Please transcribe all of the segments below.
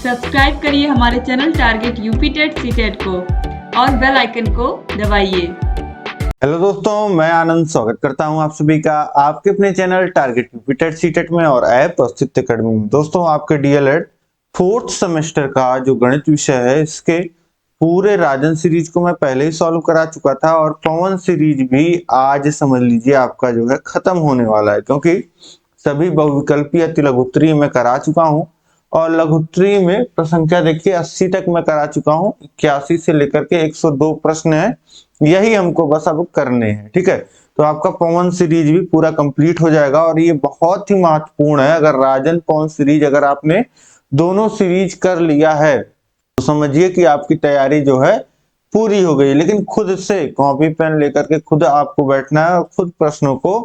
Subscribe करिए हमारे channel target UP TET CTET को और बेल आइकन को दबाइए। हेलो दोस्तों, मैं आनंद स्वागत करता हूं आप सभी का आपके अपने channel target UP TET CTET में और ऐप अस्तित्व अकेडमी में। दोस्तों, आपके डीएलएड फोर्थ सेमेस्टर का जो गणित विषय है, इसके पूरे राजन सीरीज को मैं पहले ही सॉल्व करा चुका था और पवन सीरीज भी आज समझ लीजिए आपका जो है खत्म होने वाला है, क्योंकि सभी बहुविकल्पीय अतिलघुत्तरीय मैं करा चुका हूं और लघुत्तरी में प्रसंख्या देखिए 80 तक मैं करा चुका हूं। 81 से लेकर के 102 प्रश्न है, यही हमको बस अब करने हैं। ठीक है, तो आपका पवन सीरीज भी पूरा कंप्लीट हो जाएगा और ये बहुत ही महत्वपूर्ण है। अगर राजन पवन सीरीज अगर आपने दोनों सीरीज कर लिया है तो समझिए कि आपकी तैयारी जो है पूरी हो गई। लेकिन खुद से कॉपी पेन लेकर के खुद आपको बैठना है और खुद प्रश्नों को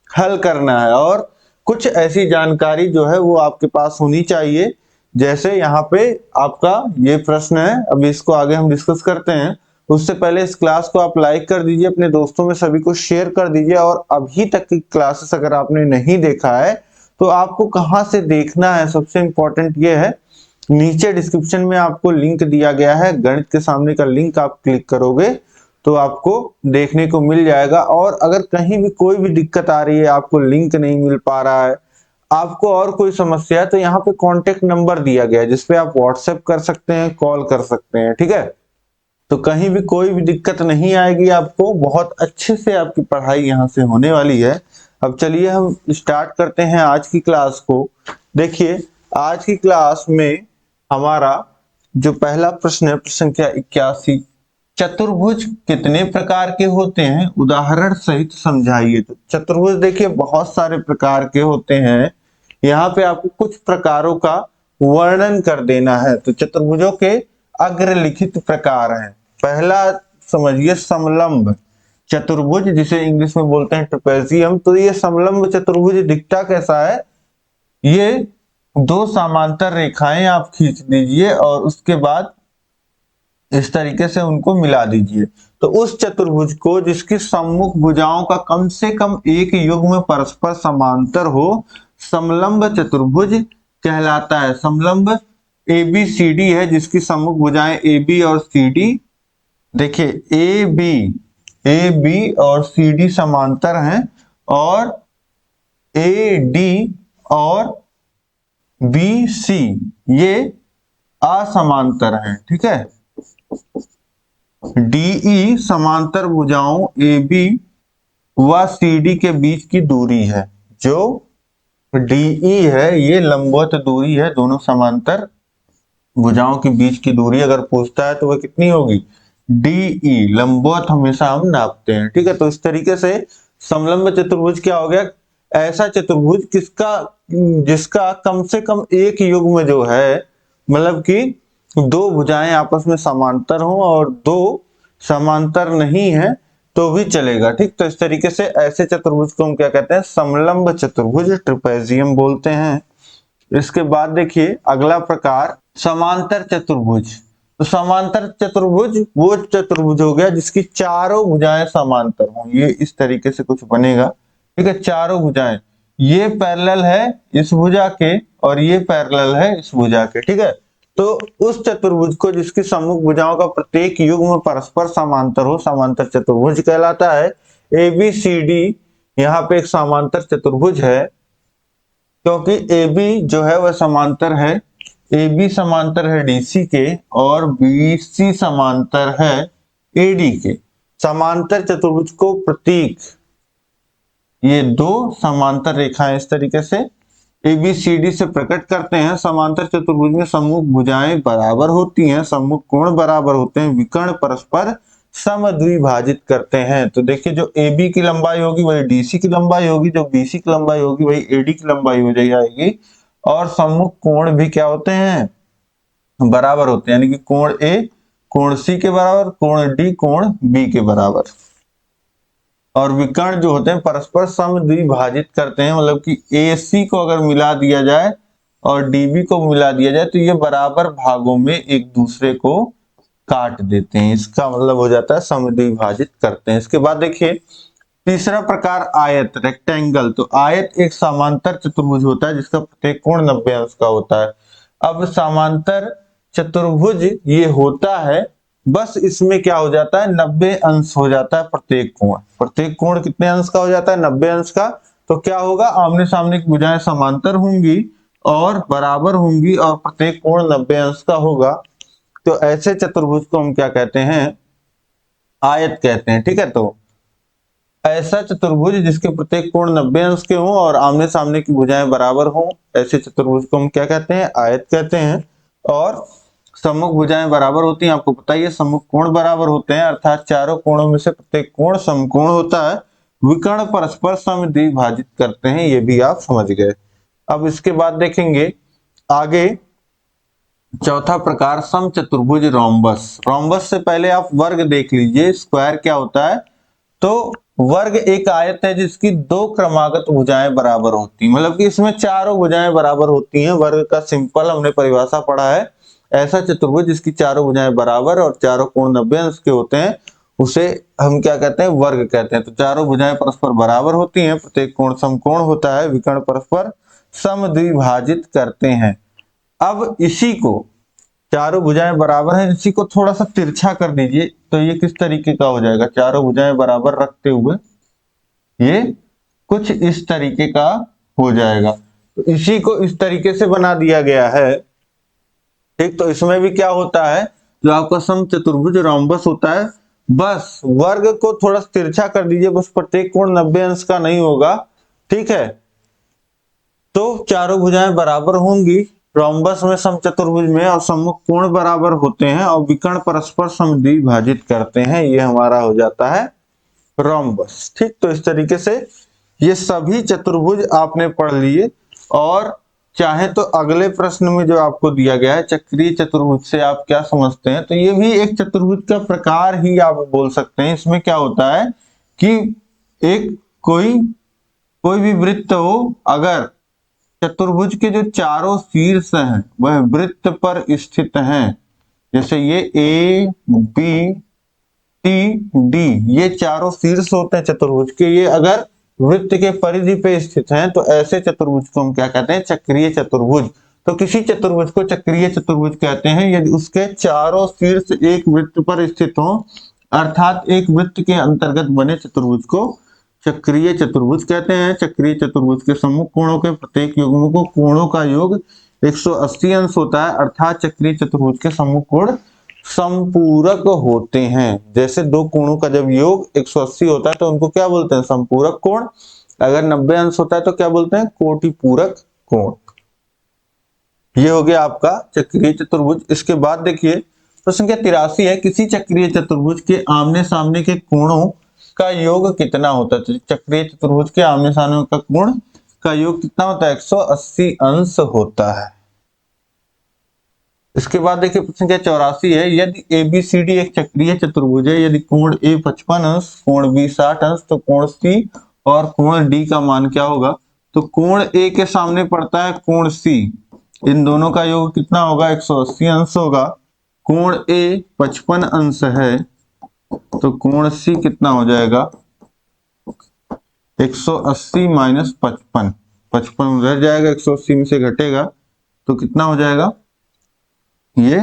हल करना है और कुछ ऐसी जानकारी जो है वो आपके पास होनी चाहिए। जैसे यहाँ पे आपका ये प्रश्न है, अभी इसको आगे हम डिस्कस करते हैं। उससे पहले इस क्लास को आप लाइक कर दीजिए, अपने दोस्तों में सभी को शेयर कर दीजिए और अभी तक की क्लासेस अगर आपने नहीं देखा है तो आपको कहाँ से देखना है, सबसे इंपॉर्टेंट ये है, नीचे डिस्क्रिप्शन में आपको लिंक दिया गया है। गणित के सामने का लिंक आप क्लिक करोगे तो आपको देखने को मिल जाएगा। और अगर कहीं भी कोई भी दिक्कत आ रही है, आपको लिंक नहीं मिल पा रहा है, आपको और कोई समस्या है, तो यहाँ पे कांटेक्ट नंबर दिया गया है जिसपे आप व्हाट्सएप कर सकते हैं, कॉल कर सकते हैं। ठीक है, तो कहीं भी कोई भी दिक्कत नहीं आएगी आपको, बहुत अच्छे से आपकी पढ़ाई यहाँ से होने वाली है। अब चलिए हम स्टार्ट करते हैं आज की क्लास को। देखिए, आज की क्लास में हमारा जो पहला प्रश्न है, प्रश्न संख्या 81, चतुर्भुज कितने प्रकार के होते हैं, उदाहरण सहित समझाइए। तो चतुर्भुज देखिए बहुत सारे प्रकार के होते हैं, यहाँ पे आपको कुछ प्रकारों का वर्णन कर देना है। तो चतुर्भुजों के अग्रलिखित प्रकार हैं। पहला समझिए समलंब चतुर्भुज, जिसे इंग्लिश में बोलते हैं ट्रेपेजियम। तो ये समलंब चतुर्भुज दिखता कैसा है, ये दो समांतर रेखाएं आप खींच दीजिए और उसके बाद इस तरीके से उनको मिला दीजिए। तो उस चतुर्भुज को जिसकी सम्मुख भुजाओं का कम से कम एक युग्म परस्पर समांतर हो, समलंब चतुर्भुज कहलाता है। समलंब ABCD है जिसकी सम्मुख भुजाएं AB और CD, देखिए AB और CD समांतर हैं और AD और BC ये असमांतर हैं। ठीक है, DE समांतर भुजाओं AB व CD के बीच की दूरी है। जो DE है ये लंबवत दूरी है, दोनों समांतर भुजाओं के बीच की दूरी अगर पूछता है तो वह कितनी होगी, DE। लंबवत हमेशा हम नापते हैं। ठीक है, तो इस तरीके से समलंब चतुर्भुज क्या हो गया, ऐसा चतुर्भुज जिसका कम से कम एक युग्म जो है, मतलब कि दो भुजाएं आपस में समांतर हो और दो समांतर नहीं है तो भी चलेगा। ठीक, तो इस तरीके से ऐसे चतुर्भुज को हम क्या कहते हैं, समलंब चतुर्भुज, ट्रेपेजियम बोलते हैं। इसके बाद देखिए अगला प्रकार समांतर चतुर्भुज। तो समांतर चतुर्भुज वो चतुर्भुज हो गया जिसकी चारों भुजाएं समांतर हो, ये इस तरीके से कुछ बनेगा। ठीक है, चारों भुजाएं, ये पैरेलल है इस भुजा के और ये पैरेलल है इस भुजा के। ठीक है, तो उस चतुर्भुज को जिसकी सम्मुख भुजाओं का प्रत्येक युग्म परस्पर समांतर हो, समांतर चतुर्भुज कहलाता है। ABCD यहाँ पे एक समांतर चतुर्भुज है, क्योंकि AB जो है वह समांतर है, AB समांतर है DC के और BC समांतर है AD के। समांतर चतुर्भुज को प्रतीक, ये दो समांतर रेखाएं इस तरीके से ABCD से प्रकट करते हैं। समांतर चतुर्भुज में सम्मुख भुजाएं बराबर होती हैं, सम्मुख कोण बराबर होते हैं, विकर्ण परस्पर समद्विभाजित करते हैं। तो देखिए, जो AB की लंबाई होगी वही DC की लंबाई होगी, जो BC की लंबाई होगी वही AD की लंबाई हो जाएगी और सम्मुख कोण भी क्या होते हैं, बराबर होते हैं। यानी कि कोण A कोण C के बराबर, कोण D कोण B के बराबर। और विकर्ण जो होते हैं परस्पर समद्विभाजित करते हैं, मतलब कि AC को अगर मिला दिया जाए और DB को मिला दिया जाए तो ये बराबर भागों में एक दूसरे को काट देते हैं। इसका मतलब हो जाता है समद्विभाजित करते हैं। इसके बाद देखिए तीसरा प्रकार आयत, रेक्टेंगल। तो आयत एक समांतर चतुर्भुज होता है जिसका प्रत्येक कोण 90 अंश का होता है। अब समांतर चतुर्भुज ये होता है, बस इसमें क्या हो जाता है 90 अंश हो जाता है प्रत्येक कोण। प्रत्येक कोण कितने अंश का हो जाता है 90 अंश का। तो क्या होगा, आमने सामने की भुजाएं समांतर होंगी और बराबर होंगी और प्रत्येक कोण 90 अंश का होगा। तो ऐसे चतुर्भुज को हम क्या कहते हैं, आयत कहते हैं। ठीक है, तो ऐसा चतुर्भुज जिसके प्रत्येक कोण 90 अंश के हों और आमने सामने की भुजाएं बराबर हों, ऐसे चतुर्भुज को हम क्या कहते हैं, आयत कहते हैं। और सम्मुख भुजाएं बराबर होती हैं, आपको पता ही है सम्मुख कोण बराबर होते हैं, अर्थात चारों कोणों में से प्रत्येक कोण समकोण होता है। विकर्ण परस्पर समद्विभाजित करते हैं, ये भी आप समझ गए। अब इसके बाद देखेंगे आगे चौथा प्रकार समचतुर्भुज रोम्बस। रोम्बस से पहले आप वर्ग देख लीजिए, स्क्वायर क्या होता है। तो वर्ग एक आयत है जिसकी दो क्रमागत भुजाएं बराबर होती हैं, मतलब कि इसमें चारों भुजाएं बराबर होती हैं। वर्ग का सिंपल हमने परिभाषा पढ़ा है, ऐसा चतुर्भुज जिसकी चारों भुजाएं बराबर और चारों कोण 90 अंश के होते हैं, उसे हम क्या कहते हैं, वर्ग कहते हैं। तो चारों भुजाएं परस्पर बराबर होती हैं, प्रत्येक कोण समकोण होता है, विकर्ण परस्पर समद्विभाजित करते हैं। अब इसी को, चारों भुजाएं बराबर हैं, इसी को थोड़ा सा तिरछा कर दीजिए तो ये किस तरीके का हो जाएगा। चारों भुजाएं बराबर रखते हुए ये कुछ इस तरीके का हो जाएगा। तो इसी को इस तरीके से बना दिया गया है। ठीक, तो इसमें भी क्या होता है, जो आपका समचतुर्भुज रोम्बस होता है, बस वर्ग को थोड़ा तिरछा कर दीजिए, बस प्रत्येक कोण 90 अंश का नहीं होगा। ठीक है, तो चारों भुजाएं बराबर होंगी रोम्बस में, समचतुर्भुज में, और सम्मुख कोण बराबर होते हैं और विकर्ण परस्पर समद्विभाजित करते हैं, ये हमारा हो जाता है रोम्बस। ठीक, तो इस तरीके से ये सभी चतुर्भुज आपने पढ़ लिए। और चाहे तो अगले प्रश्न में जो आपको दिया गया है चक्रीय चतुर्भुज से आप क्या समझते हैं, तो ये भी एक चतुर्भुज का प्रकार ही आप बोल सकते हैं। इसमें क्या होता है कि एक कोई भी वृत्त हो, अगर चतुर्भुज के जो चारों शीर्ष हैं वह वृत्त पर स्थित हैं, जैसे ये ए बी सी डी, ये चारों शीर्ष होते हैं चतुर्भुज के, ये अगर वृत्त के परिधि पे स्थित हैं, तो ऐसे चतुर्भुज को हम क्या कहते हैं, चक्रीय चतुर्भुज। तो किसी चतुर्भुज को चक्रीय चतुर्भुज कहते हैं यदि उसके चारों शीर्ष एक वृत्त पर स्थित हो, अर्थात एक वृत्त के अंतर्गत बने चतुर्भुज को चक्रीय चतुर्भुज कहते हैं। चक्रीय चतुर्भुज के सम्मुख कोणों के प्रत्येक युग्म को कोणों का योग 180 अंश होता है, अर्थात चक्रीय चतुर्भुज के सम्मुख कोण संपूरक होते हैं। जैसे दो कोणों का जब योग 180 होता है तो उनको क्या बोलते हैं, संपूरक कोण। अगर 90 अंश होता है तो क्या बोलते हैं, कोटिपूरक कोण। ये हो गया आपका चक्रीय चतुर्भुज। इसके बाद देखिए प्रश्न संख्या 83 है, किसी चक्रीय चतुर्भुज के आमने सामने के कोणों का योग कितना होता है। चक्रीय चतुर्भुज के आमने सामने का कोण का योग कितना होता है, 180 अंश होता है। इसके बाद देखिए प्रश्न संख्या 84 है, यदि ABCD एक चक्रीय चतुर्भुज है, यदि कोण A 55 अंश, कोण B 60 अंश, तो कोण C और कोण D का मान क्या होगा। तो कोण A के सामने पड़ता है कोण C, इन दोनों का योग कितना होगा, 180 अंश होगा। कोण A 55 अंश है तो कोण C कितना हो जाएगा, 180 माइनस 55, 55 रह जाएगा, 180 में से घटेगा तो कितना हो जाएगा, ये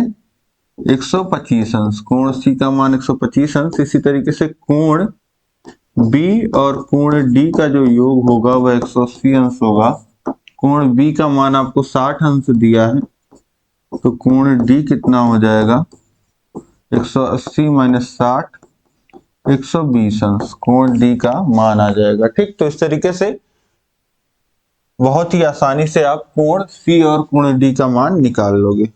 125 अंश। कोण C का मान 125 अंश। इसी तरीके से कोण B और कोण D का जो योग होगा वह 180 अंश होगा। कोण B का मान आपको 60 अंश दिया है, तो कोण D कितना हो जाएगा, 180 माइनस 60, 120 अंश। कोण D का मान आ जाएगा। ठीक, तो इस तरीके से बहुत ही आसानी से आप कोण C और कोण D का मान निकाल लोगे।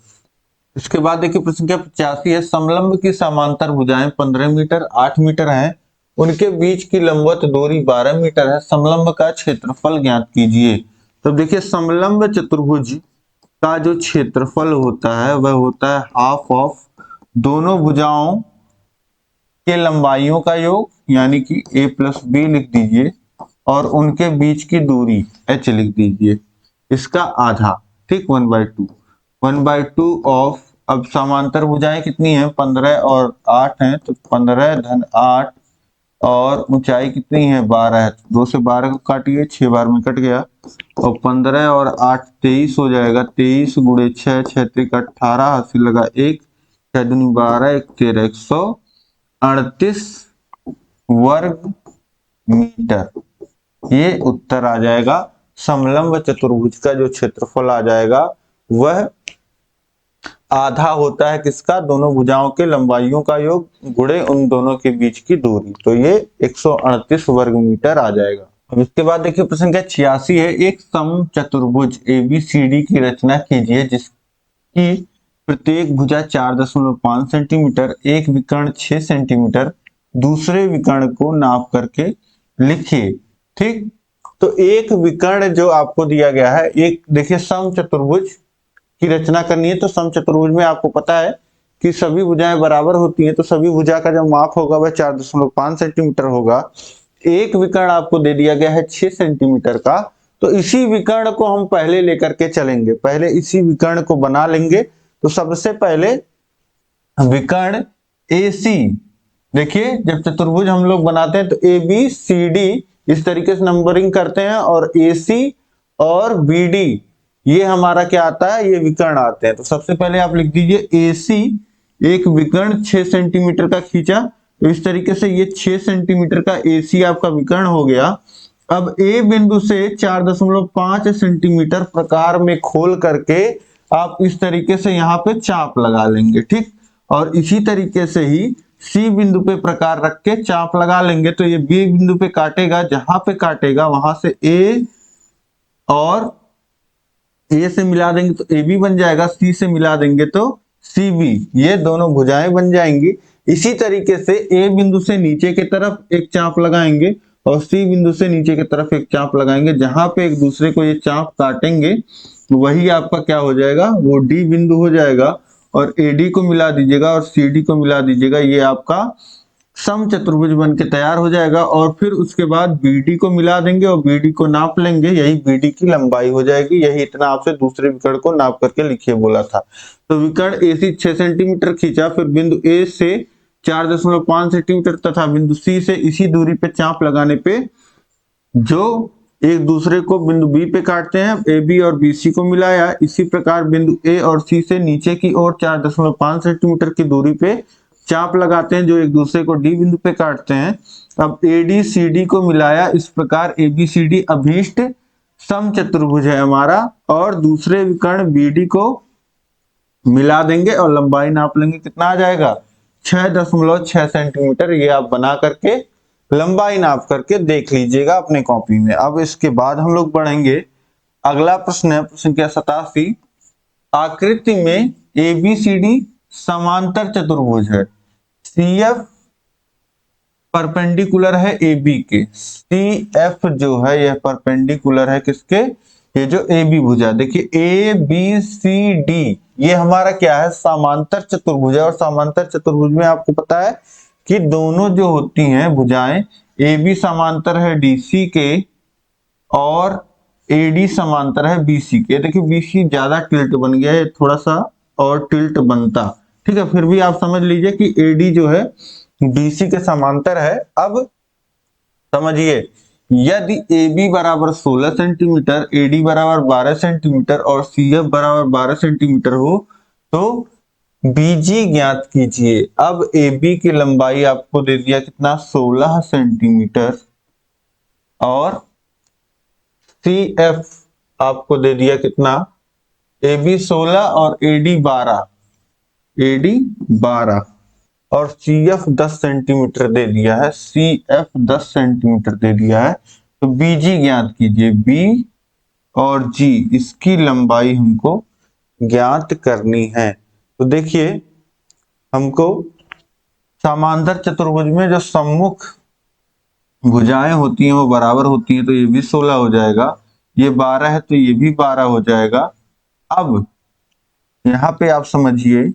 इसके बाद देखिए प्रश्न संख्या 85 है, समलंब की समांतर भुजाएं 15 मीटर 8 मीटर हैं, उनके बीच की लंबवत दूरी 12 मीटर है, समलंब का क्षेत्रफल ज्ञात कीजिए। तो देखिए समलंब चतुर्भुज का जो क्षेत्रफल होता है वह होता है हाफ ऑफ दोनों भुजाओं के लंबाइयों का योग, यानी कि a प्लस बी लिख दीजिए, और उनके बीच की दूरी h लिख दीजिए, इसका आधा। ठीक, 1/2, 1/2 ऑफ, अब समांतर भुजाएं कितनी हैं, 15 और 8 हैं, तो 15 धन 8 और ऊंचाई कितनी है 12 है, 2 से 12 को काटिए, 6 बार में कट गया, और 15 और 8 23 हो जाएगा, 23 गुणे 6, 6 3 18, हासिल लगा 1, 6 दूनी 12, 1 13, 138 वर्ग मीटर। ये उत्तर आ जाएगा। समलंब चतुर्भुज का जो क्षेत्रफल आ जाएगा वह आधा होता है किसका, दोनों भुजाओं के लंबाइयों का योग गुणे उन दोनों के बीच की दूरी, तो ये 138 वर्ग मीटर आ जाएगा। अब इसके बाद देखिए प्रश्न क्या 86 है, एक समचतुर्भुज ABCD की रचना कीजिए जिसकी प्रत्येक भुजा 4.5 सेंटीमीटर, एक विकर्ण 6 सेंटीमीटर, दूसरे विकर्ण को नाप करके लिखिए। ठीक, तो एक विकर्ण जो आपको दिया गया है, एक देखिए समचतुर्भुज की रचना करनी है, तो समचतुर्भुज में आपको पता है कि सभी भुजाएं बराबर होती हैं, तो सभी भुजा का जो माप होगा वह 4.5 सेंटीमीटर होगा। एक विकर्ण आपको दे दिया गया है 6 सेंटीमीटर का, तो इसी विकर्ण को हम पहले लेकर के चलेंगे, पहले इसी विकर्ण को बना लेंगे। तो सबसे पहले विकर्ण AC, देखिए जब चतुर्भुज हम लोग बनाते हैं तो ABCD इस तरीके से नंबरिंग करते हैं, और AC और BD ये हमारा क्या आता है, ये विकर्ण आते हैं। तो सबसे पहले आप लिख दीजिए AC, एक विकर्ण 6 सेंटीमीटर का खींचा, तो इस तरीके से ये 6 सेंटीमीटर का AC आपका विकर्ण हो गया। अब A बिंदु से 4.5 सेंटीमीटर प्रकार में खोल करके आप इस तरीके से यहाँ पे चाप लगा लेंगे। ठीक, और इसी तरीके से ही C बिंदु पे प्रकार रख के चाप लगा लेंगे, तो ये B बिंदु पे काटेगा, जहां पे काटेगा वहां से A और A से मिला देंगे तो AB बन जाएगा, C से मिला देंगे तो CB, ये दोनों भुजाएं बन जाएंगी। इसी तरीके से A बिंदु से नीचे की तरफ एक चाप लगाएंगे और C बिंदु से नीचे की तरफ एक चाप लगाएंगे, जहां पे एक दूसरे को ये चाप काटेंगे वही आपका क्या हो जाएगा, वो D बिंदु हो जाएगा, और AD को मिला दीजिएगा और CD को मिला दीजिएगा, ये आपका समचतुर्भुज बन के तैयार हो जाएगा। और फिर उसके बाद BD को मिला देंगे और BD को नाप लेंगे, यही BD की लंबाई हो जाएगी। यही इतना आपसे दूसरे विकर्ण को नाप करके लिखिए बोला था। तो विकर्ण AC 6 सेंटीमीटर खींचा, फिर बिंदु A से 4.5 सेंटीमीटर तथा बिंदु C से इसी दूरी पे चाप लगाने पे जो एक दूसरे को बिंदु B पे काटते हैं, AB और BC को मिलाया। इसी प्रकार बिंदु A और C से नीचे की ओर 4.5 सेंटीमीटर की दूरी पे चाप लगाते हैं, जो एक दूसरे को D बिंदु पे काटते हैं। अब AD CD को मिलाया, इस प्रकार ABCD अभीष्ट समचतुर्भुज है हमारा, और दूसरे विकर्ण BD को मिला देंगे और लंबाई नाप लेंगे, कितना आ जाएगा 6.6 सेंटीमीटर। ये आप बना करके लंबाई नाप करके देख लीजिएगा अपने कॉपी में। अब इसके बाद हम लोग बढ़ेंगे, अगला प्रश्न है प्रश्न क्या 87, आकृति में ABCD समांतर चतुर्भुज है, CF परपेंडिकुलर है AB के, CF जो है यह परपेंडिकुलर है किसके, ये जो AB भुजा, देखिए ABCD ये हमारा क्या है, समांतर चतुर्भुज है। और समांतर चतुर्भुज में आपको पता है कि दोनों जो होती हैं भुजाएं, AB समांतर है DC के और AD समांतर है BC के। देखिए BC ज्यादा टिल्ट बन गया है, थोड़ा सा और टिल्ट बनता, ठीक है, फिर भी आप समझ लीजिए कि AD जो है BC के समांतर है। अब समझिए, यदि AB बराबर 16 सेंटीमीटर, AD बराबर 12 सेंटीमीटर और CF बराबर 12 सेंटीमीटर हो तो BG ज्ञात कीजिए। अब AB की लंबाई आपको दे दिया कितना 16 सेंटीमीटर, और CF आपको दे दिया कितना, AB 16 और AD 12 और CF 10 सेंटीमीटर दे दिया है, CF 10 सेंटीमीटर दे दिया है। तो BG ज्ञात कीजिए, B और G इसकी लंबाई हमको ज्ञात करनी है। तो देखिए हमको समांतर चतुर्भुज में जो सम्मुख भुजाएं होती हैं वो बराबर होती हैं, तो ये भी 16 हो जाएगा, ये 12 है तो ये भी 12 हो जाएगा। अब यहाँ पे आप समझिए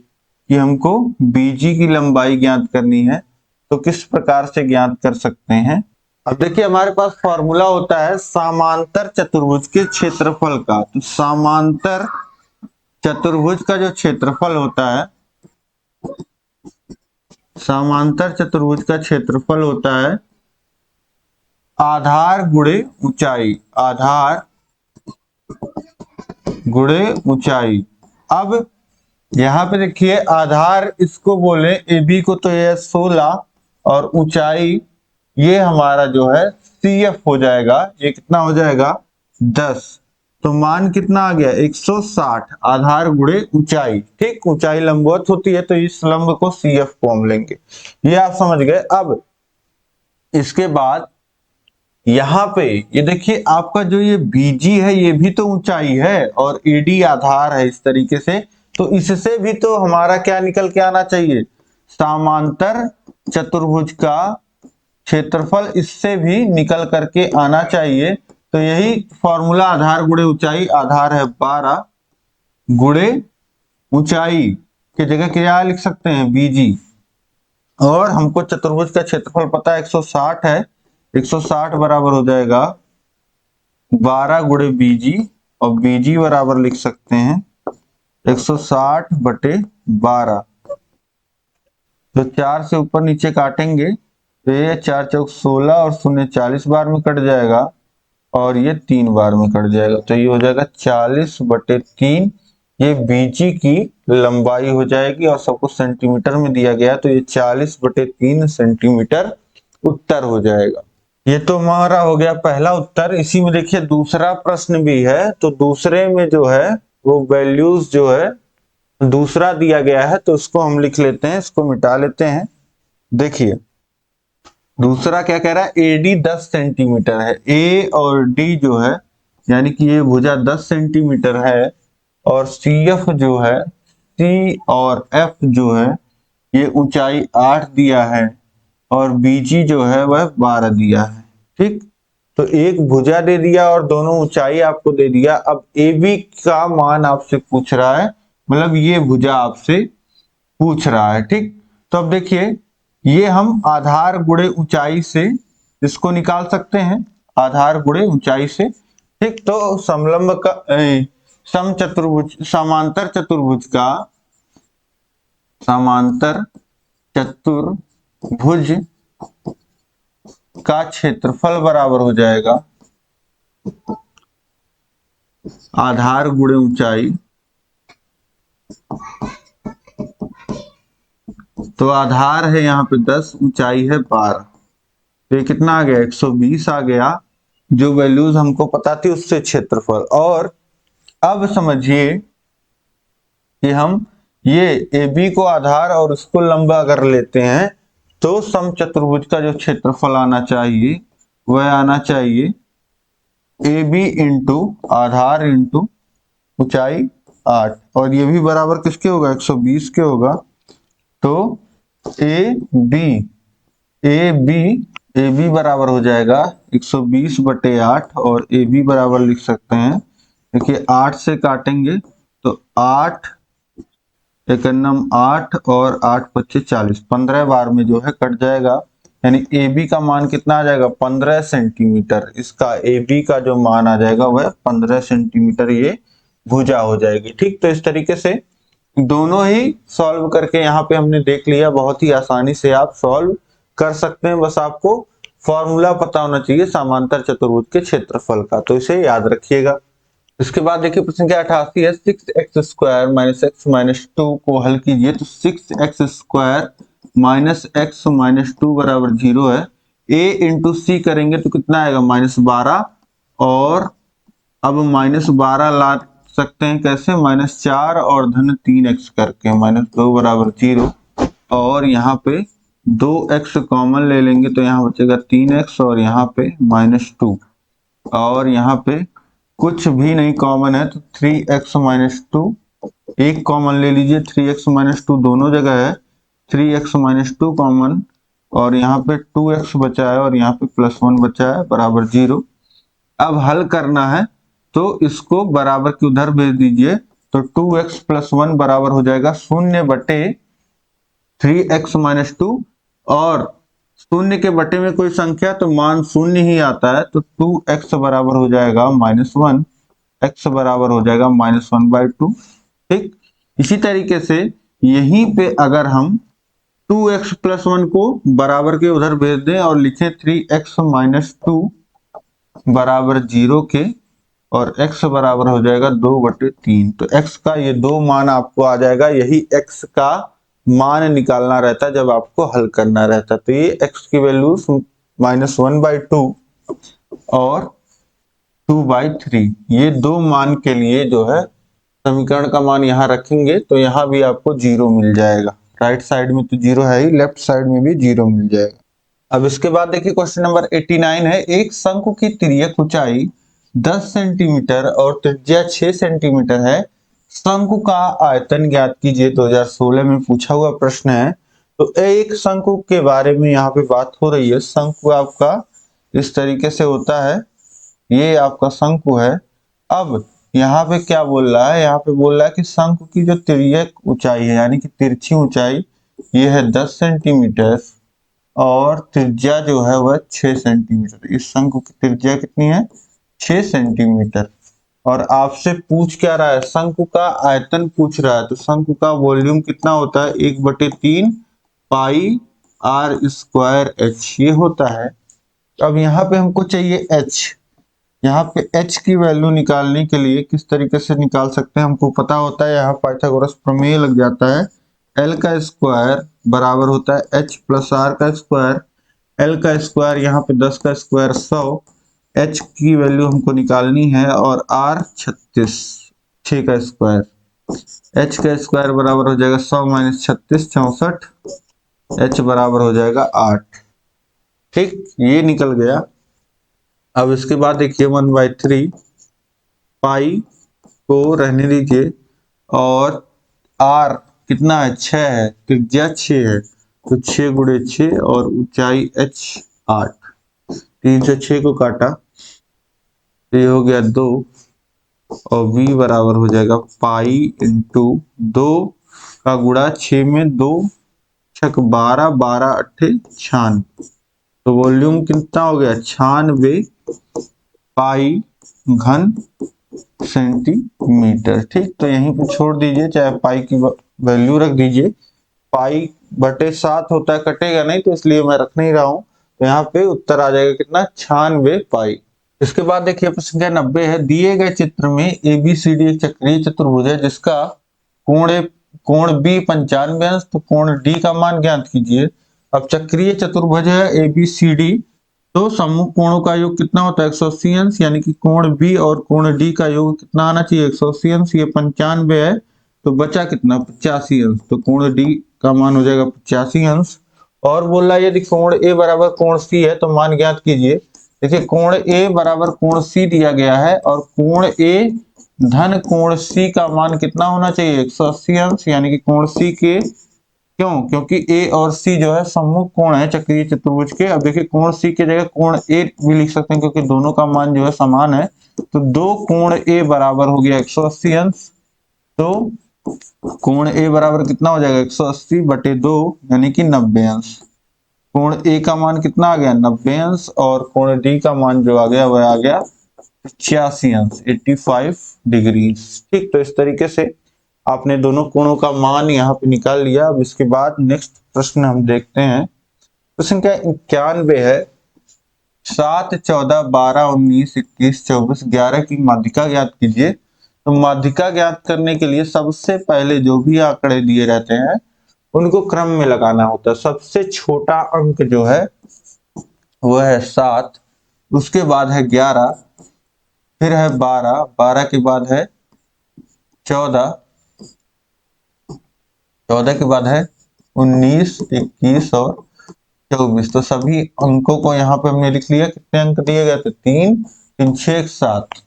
कि हमको BG की लंबाई ज्ञात करनी है, तो किस प्रकार से ज्ञात कर सकते हैं। अब देखिए हमारे पास फॉर्मूला होता है समांतर चतुर्भुज के क्षेत्रफल का। तो समांतर चतुर्भुज का जो क्षेत्रफल होता है, समांतर चतुर्भुज का क्षेत्रफल होता है आधार गुणे ऊंचाई, आधार गुणे ऊंचाई। अब यहाँ पे देखिए आधार इसको बोले ए बी को, तो ये 16 और ऊंचाई ये हमारा जो है CF हो जाएगा। ये कितना हो जाएगा 10। तो मान कितना आ गया 160 आधार गुणे ऊंचाई। ठीक, ऊंचाई लंबवत होती है तो इस लंब को CF को हम लेंगे। ये आप समझ गए। अब इसके बाद यहाँ पे ये देखिए आपका जो ये BG है ये भी तो ऊंचाई है और AD आधार है इस तरीके से, तो इससे भी तो हमारा क्या निकल के आना चाहिए, समांतर चतुर्भुज का क्षेत्रफल इससे भी निकल करके आना चाहिए। तो यही फॉर्मूला आधार गुणे ऊंचाई, आधार है 12 गुणे ऊंचाई की जगह क्या लिख सकते हैं BG, और हमको चतुर्भुज का क्षेत्रफल पता है 160 है। 160 बराबर हो जाएगा 12 गुणे BG, और BG बराबर लिख सकते हैं 160 बटे 12। तो 4 से ऊपर नीचे काटेंगे तो ये 4 चौक 16 और 0 40 बार में कट जाएगा, और ये 3 बार में कट जाएगा। तो ये हो जाएगा 40 बटे 3। ये BG की लंबाई हो जाएगी और सब कुछ सेंटीमीटर में दिया गया, तो ये 40 बटे 3 सेंटीमीटर उत्तर हो जाएगा। ये तो हमारा हो गया पहला उत्तर। इसी में देखिए दूसरा प्रश्न भी है, तो दूसरे में जो है वो वैल्यूज जो है दूसरा दिया गया है, तो उसको हम लिख लेते हैं, इसको मिटा लेते हैं। देखिए दूसरा क्या कह रहा है, AD 10 सेंटीमीटर है। A और D जो है यानी कि ये भुजा 10 सेंटीमीटर है, और CF जो है, C और F जो है ये ऊंचाई 8 दिया है, और BG जो है वह 12 दिया है। ठीक, तो एक भुजा दे दिया और दोनों ऊंचाई आपको दे दिया। अब AB का मान आपसे पूछ रहा है, मतलब ये भुजा आपसे पूछ रहा है। ठीक, तो अब देखिए ये हम आधार गुणे ऊंचाई से इसको निकाल सकते हैं, आधार गुणे ऊंचाई से। ठीक, तो समलंब का समचतुर्भुज समांतर चतुर्भुज का समांतर चतुर्भुज का क्षेत्रफल बराबर हो जाएगा आधार गुणे ऊंचाई। तो आधार है यहाँ पे 10, ऊंचाई है 12, तो ये कितना आ गया 120 आ गया, जो वैल्यूज हमको पता थी उससे क्षेत्रफल। और अब समझिए कि हम ये AB को आधार और उसको लंब अगर लेते हैं तो समचतुर्भुज का जो क्षेत्रफल आना चाहिए वह आना चाहिए AB इंटू आधार इंटू ऊंचाई 8, और ये भी बराबर किसके होगा 120 के होगा। तो AB बराबर हो जाएगा 120 बटे 8, और AB बराबर लिख सकते हैं, देखिए 8 से काटेंगे तो 8 एकन्नम 8 और 8 पच्चीस 40, 15 बार में जो है कट जाएगा। यानी AB का मान कितना आ जाएगा 15 सेंटीमीटर। इसका AB का जो मान आ जाएगा वह 15 सेंटीमीटर ये भुजा हो जाएगी। ठीक, तो इस तरीके से दोनों ही सॉल्व करके यहाँ पे हमने देख लिया। बहुत ही आसानी से आप सॉल्व कर सकते हैं, बस आपको फॉर्मूला पता होना चाहिए समांतर चतुर्भुज के क्षेत्रफल का, तो इसे याद रखिएगा। इसके बाद देखिए प्रश्न क्या 88 है, 6x² माइनस x माइनस 2 को हल कीजिए। तो 6x² माइनस x माइनस 2 बराबर 0 है। a इंटू सी करेंगे तो कितना आएगा -12, और अब -12 ला सकते हैं कैसे, -4 और धन 3x करके, -2 बराबर 0, और यहाँ पे 2x कॉमन ले लेंगे तो यहाँ बचेगा 3x, और यहाँ पे -2, और यहाँ पे कुछ भी नहीं कॉमन है तो 3x माइनस 2, एक कॉमन ले लीजिए, 3x माइनस 2 दोनों जगह है, 3x माइनस 2 कॉमन, और यहाँ पे 2x बचा है और यहाँ पे +1 बचा है बराबर 0। अब हल करना है तो इसको बराबर के उधर भेज दीजिए, तो 2x + 1 बराबर हो जाएगा 0 बटे 3x माइनस 2, और 0 के बटे में कोई संख्या तो मान 0 ही आता है, तो 2x बराबर हो जाएगा -1, x बराबर हो जाएगा -1/2। ठीक, इसी तरीके से यहीं पे अगर हम 2x प्लस 1 को बराबर के उधर भेज दें और लिखें 3x माइनस 2 बराबर 0 के, और x बराबर हो जाएगा 2/3। तो x का ये दो मान आपको आ जाएगा। यही x का मान निकालना रहता है जब आपको हल करना रहता है। तो ये x की वैल्यू -1/2 और 2/3, ये दो मान के लिए जो है समीकरण का मान यहाँ रखेंगे तो यहाँ भी आपको 0 मिल जाएगा। राइट साइड में तो 0 है ही, लेफ्ट साइड में भी 0 मिल जाएगा। अब इसके बाद देखिए क्वेश्चन नंबर 89 है। एक शंकु की तिर्यक ऊंचाई 10 सेंटीमीटर और त्रिज्या 6 सेंटीमीटर है। शंकु का आयतन ज्ञात कीजिए। 2016 में पूछा हुआ प्रश्न है। तो एक शंकु के बारे में यहाँ पे बात हो रही है। शंकु आपका इस तरीके से होता है, ये आपका शंकु है। अब यहाँ पे क्या बोल रहा है, यहाँ पे बोल रहा है कि शंकु की जो तिर्यक ऊंचाई है यानी कि तिरछी ऊंचाई ये है 10 सेंटीमीटर और त्रिज्या जो है वह 6 सेंटीमीटर। इस शंकु की त्रिज्या कितनी है? 6 सेंटीमीटर। और आपसे पूछ क्या रहा है? शंकु का आयतन पूछ रहा है। तो शंकु का वॉल्यूम कितना होता है? 1/3 पाई आर स्क्वायर एच, ये होता है। अब यहाँ पे हमको चाहिए एच। यहाँ पे h की वैल्यू निकालने के लिए किस तरीके से निकाल सकते हैं हमको पता होता है। यहाँ पाइथागोरस प्रमेय लग जाता है। l का स्क्वायर बराबर होता है h प्लस r का स्क्वायर। l का स्क्वायर यहाँ पे 10 का स्क्वायर 100, h की वैल्यू हमको निकालनी है और r 36, 6 का स्क्वायर। h का स्क्वायर बराबर हो जाएगा 100 माइनस 36 64, h बराबर हो जाएगा 8। ठीक, ये निकल गया। अब इसके बाद देखिए 1/3 पाई को रहने दीजिए और r कितना है? 6 है, त्रिज्या 6 है तो 6 गुणे 6 और ऊंचाई h 8। 3 से 6 को काटा तो ये हो गया 2 और v बराबर हो जाएगा पाई इंटू 2 का गुणा 6 में 2 छक 12, 12 अट्ठे 96। तो वॉल्यूम कितना हो गया? 96 पाई घन सेंटीमीटर। ठीक, तो यहीं पे छोड़ दीजिए, चाहे पाई की वैल्यू रख दीजिए। पाई बटे 7 होता है, कटेगा नहीं तो इसलिए मैं रख नहीं रहा हूं। तो यहाँ पे उत्तर आ जाएगा कितना? 96 पाई। इसके बाद देखिए प्रश्न संख्या 90 है। दिए गए चित्र में ABCD एक चक्रीय चतुर्भुज है जिसका कोण B 95 अंश, तो कोण D का मान ज्ञात कीजिए। अब चक्रीय चतुर्भुज है ABCD, तो सम्मुख कोणों का योग कितना होता है? 180 अंश, यानी कि कोण B और कोण D का योग कितना आना चाहिए? 180 अंश। ये 95 है तो बचा कितना? 85 अंश। तो कोण D का मान हो जाएगा 85 अंश। और बोल रहा है यदि कोण A बराबर कोण C है तो मान ज्ञात कीजिए। देखिए कोण A बराबर कोण C दिया गया है और कोण A धन कोण C का मान कितना होना चाहिए? 180 अंश, यानी कि कोण C के, क्यों? क्योंकि A और C जो है सम्मुख कोण है चक्रीय चतुर्भुज के। अब देखिए कोण C की जगह कोण A भी लिख सकते हैं क्योंकि दोनों का मान जो है समान है। तो दो कोण A बराबर हो गया 180 अंश। तो कोण A बराबर कितना हो जाएगा? 180 बटे 2 यानी कि 90 अंश। कोण A का मान कितना आ गया? 90 अंश। और कोण D का मान जो आ गया वह आ गया 85 अंश, 85 डिग्री। ठीक, तो इस तरीके से आपने दोनों कोणों का मान यहाँ पे निकाल लिया। अब इसके बाद नेक्स्ट प्रश्न हम देखते हैं। प्रश्न क्या 91 है। 7, 14, 12, 19, 21, 24, 11 की माध्यिका ज्ञात कीजिए। तो माध्यिका ज्ञात करने के लिए सबसे पहले जो भी आंकड़े दिए रहते हैं उनको क्रम में लगाना होता है। सबसे छोटा अंक जो है वह है 7, उसके बाद है 11, फिर है 12, 12 के बाद है 14, 14 के बाद है 19, 21 और 24। तो सभी अंकों को यहाँ पे हमने लिख लिया। कितने अंक दिए गए थे? 3, 3, 6, 7।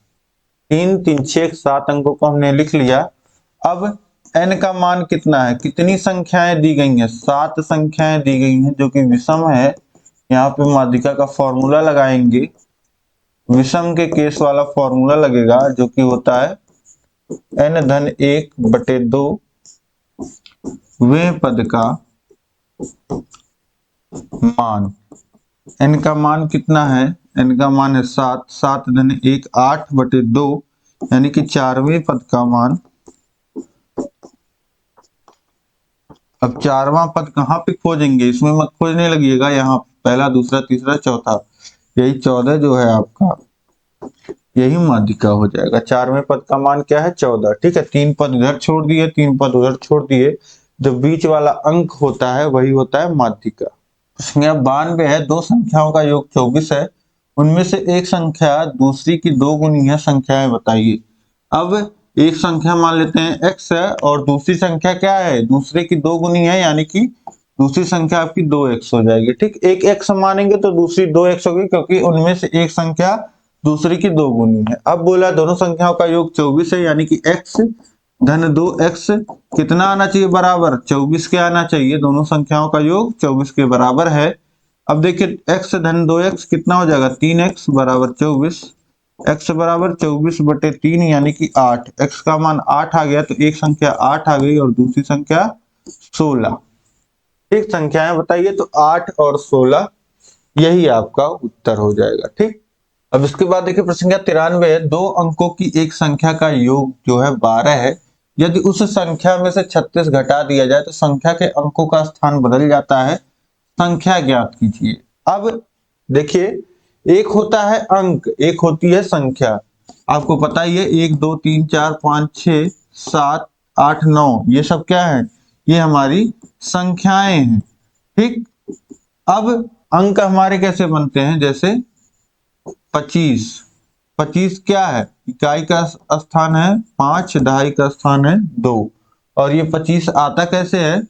3, 3, 6, 7 अंकों को हमने लिख लिया। अब n का मान कितना है? कितनी संख्याएं दी गई हैं? 7 संख्याएं दी गई हैं जो कि विषम है। यहाँ पे माध्यिका का फॉर्मूला लगाएंगे। विषम के केस वाला फॉर्मूला लगेगा जो कि होता है n धन 1 बटे 2 वें पद का मान। n का मान कितना है? n का मान है 7, 7 धन 1 8 बटे 2 यानी कि 4वें पद का मान अब चारवां पद कहाँ पे खोजेंगे, इसमें मत खोजने लगिएगा, यहाँ पहला दूसरा तीसरा चौथा, यही 14 जो है आपका, यही माध्यिका हो जाएगा। चारवें पद का मान क्या है, 14। ठीक है, 3 पद इधर छोड़ दिए, 3 पद उधर छोड़ दिए, जो बीच वाला अंक होता है वही होता है माध्यिका। संख्या 92 है, दो संख्याओं का योग 24 है, उनमें से एक संख्या दूसरी की दो गुनी है, संख्याएं बताइए। अब एक संख्या मान लेते हैं x है और दूसरी संख्या क्या है, दूसरे की दो गुनी है, यानी कि दूसरी संख्या आपकी 2x हो जाएगी। ठीक, एक x मानेंगे तो दूसरी 2x होगी, क्योंकि उनमें से एक संख्या दूसरी की दो गुनी है। अब बोला दोनों संख्याओं का योग 24 है, यानी कि x धन 2x कितना आना चाहिए, बराबर 24 के आना चाहिए। दोनों संख्याओं का योग 24 के बराबर है। अब देखिए x धन 2x कितना हो जाएगा, 3x बराबर 24, x बराबर 24/3 यानी कि 8। x का मान 8 आ गया, तो एक संख्या 8 आ गई और दूसरी संख्या 16। ठीक, संख्याएं बताइए, तो 8 और 16 यही आपका उत्तर हो जाएगा। ठीक, अब इसके बाद देखिए प्रश्न संख्या 93 है, दो अंकों की एक संख्या का योग जो है 12 है, यदि उस संख्या में से 36 घटा दिया जाए तो संख्या के अंकों का स्थान बदल जाता है, संख्या ज्ञात कीजिए। अब देखिए, एक होता है अंक, एक होती है संख्या। आपको पता ही है 1 2 3 4 5 6 7 8 9 ये सब क्या है, ये हमारी संख्याएं हैं। ठीक, अब अंक हमारे कैसे बनते हैं, जैसे 25, 25 क्या है, इकाई का स्थान है 5, दहाई का स्थान है 2, और ये 25 आता कैसे है,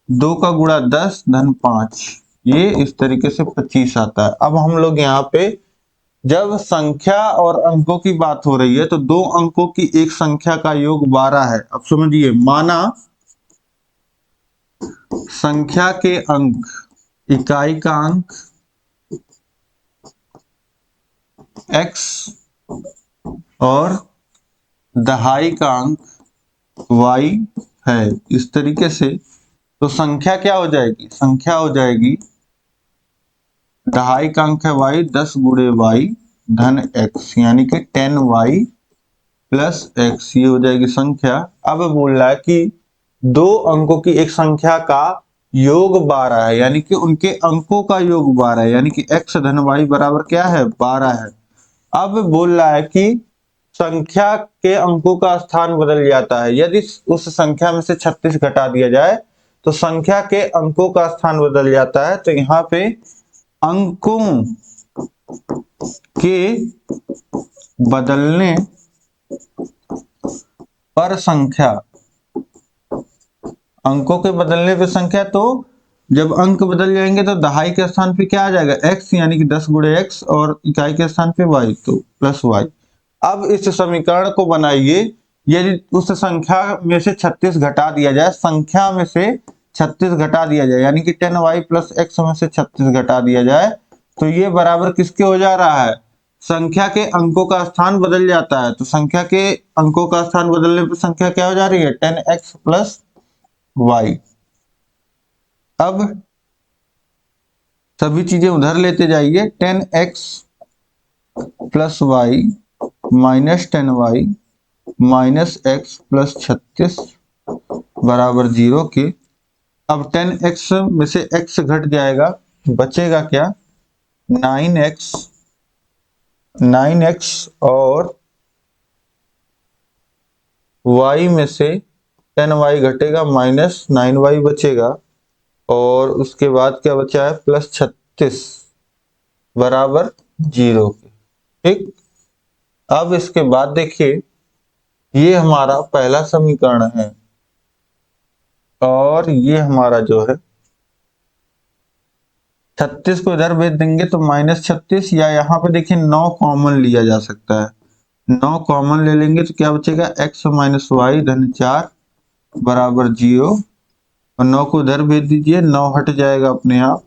2 का गुणा 10 धन 5, ये इस तरीके से 25 आता है। अब हम लोग यहाँ पे जब संख्या और अंकों की बात हो रही है, तो दो अंकों की एक संख्या का योग 12 है। अब समझिए, माना संख्या के अंक, इकाई का अंक x और दहाई का अंक y है, इस तरीके से, तो संख्या क्या हो जाएगी, संख्या हो जाएगी, दहाई का अंक है y, 10 गुणे y धन x, यानी कि 10y प्लस x, ये हो जाएगी संख्या। अब बोल रहा है कि दो अंकों की एक संख्या का योग 12 है, यानी कि उनके अंकों का योग 12 है, यानी कि x धन y बराबर क्या है, 12 है। अब बोल रहा है कि संख्या के अंकों का स्थान बदल जाता है, यदि उस संख्या में से 36 घटा दिया जाए तो संख्या के अंकों का स्थान बदल जाता है। तो यहाँ पे अंकों के बदलने पर संख्या, अंकों के बदलने पर संख्या, तो जब अंक बदल जाएंगे तो दहाई के स्थान पे क्या आ जाएगा, x, यानी कि 10 गुणे x, और इकाई के स्थान पे y, तो प्लस y। अब इस समीकरण को बनाइए, यदि उस संख्या में से 36 घटा दिया जाए, संख्या में से 36 घटा दिया जाए, यानी कि 10y प्लस x में से 36 घटा दिया जाए, तो ये बराबर किसके हो जा रहा है, संख्या के अंकों का स्थान बदल जाता है। तो संख्या के अंकों का स्थान बदलने पर संख्या क्या हो जा रही है, 10x प्लस y। अब सभी चीजें उधर लेते जाइए, 10x plus y minus 10y minus x plus 36 बराबर 0 के। अब 10x में से x घट जाएगा, बचेगा क्या, 9x, 9x और y में से 10y घटेगा, माइनस 9y बचेगा, और उसके बाद क्या बचा है, प्लस 36 बराबर 0 के। ठीक, अब इसके बाद देखिए, ये हमारा पहला समीकरण है, और ये हमारा जो है 36 को इधर भेज देंगे तो -36, या यहाँ पे देखिए 9 कॉमन लिया जा सकता है, 9 कॉमन ले लेंगे तो क्या बचेगा, x माइनस वाई धन 4 बराबर 0, और 9 को इधर भेज दीजिए, 9 हट जाएगा अपने आप,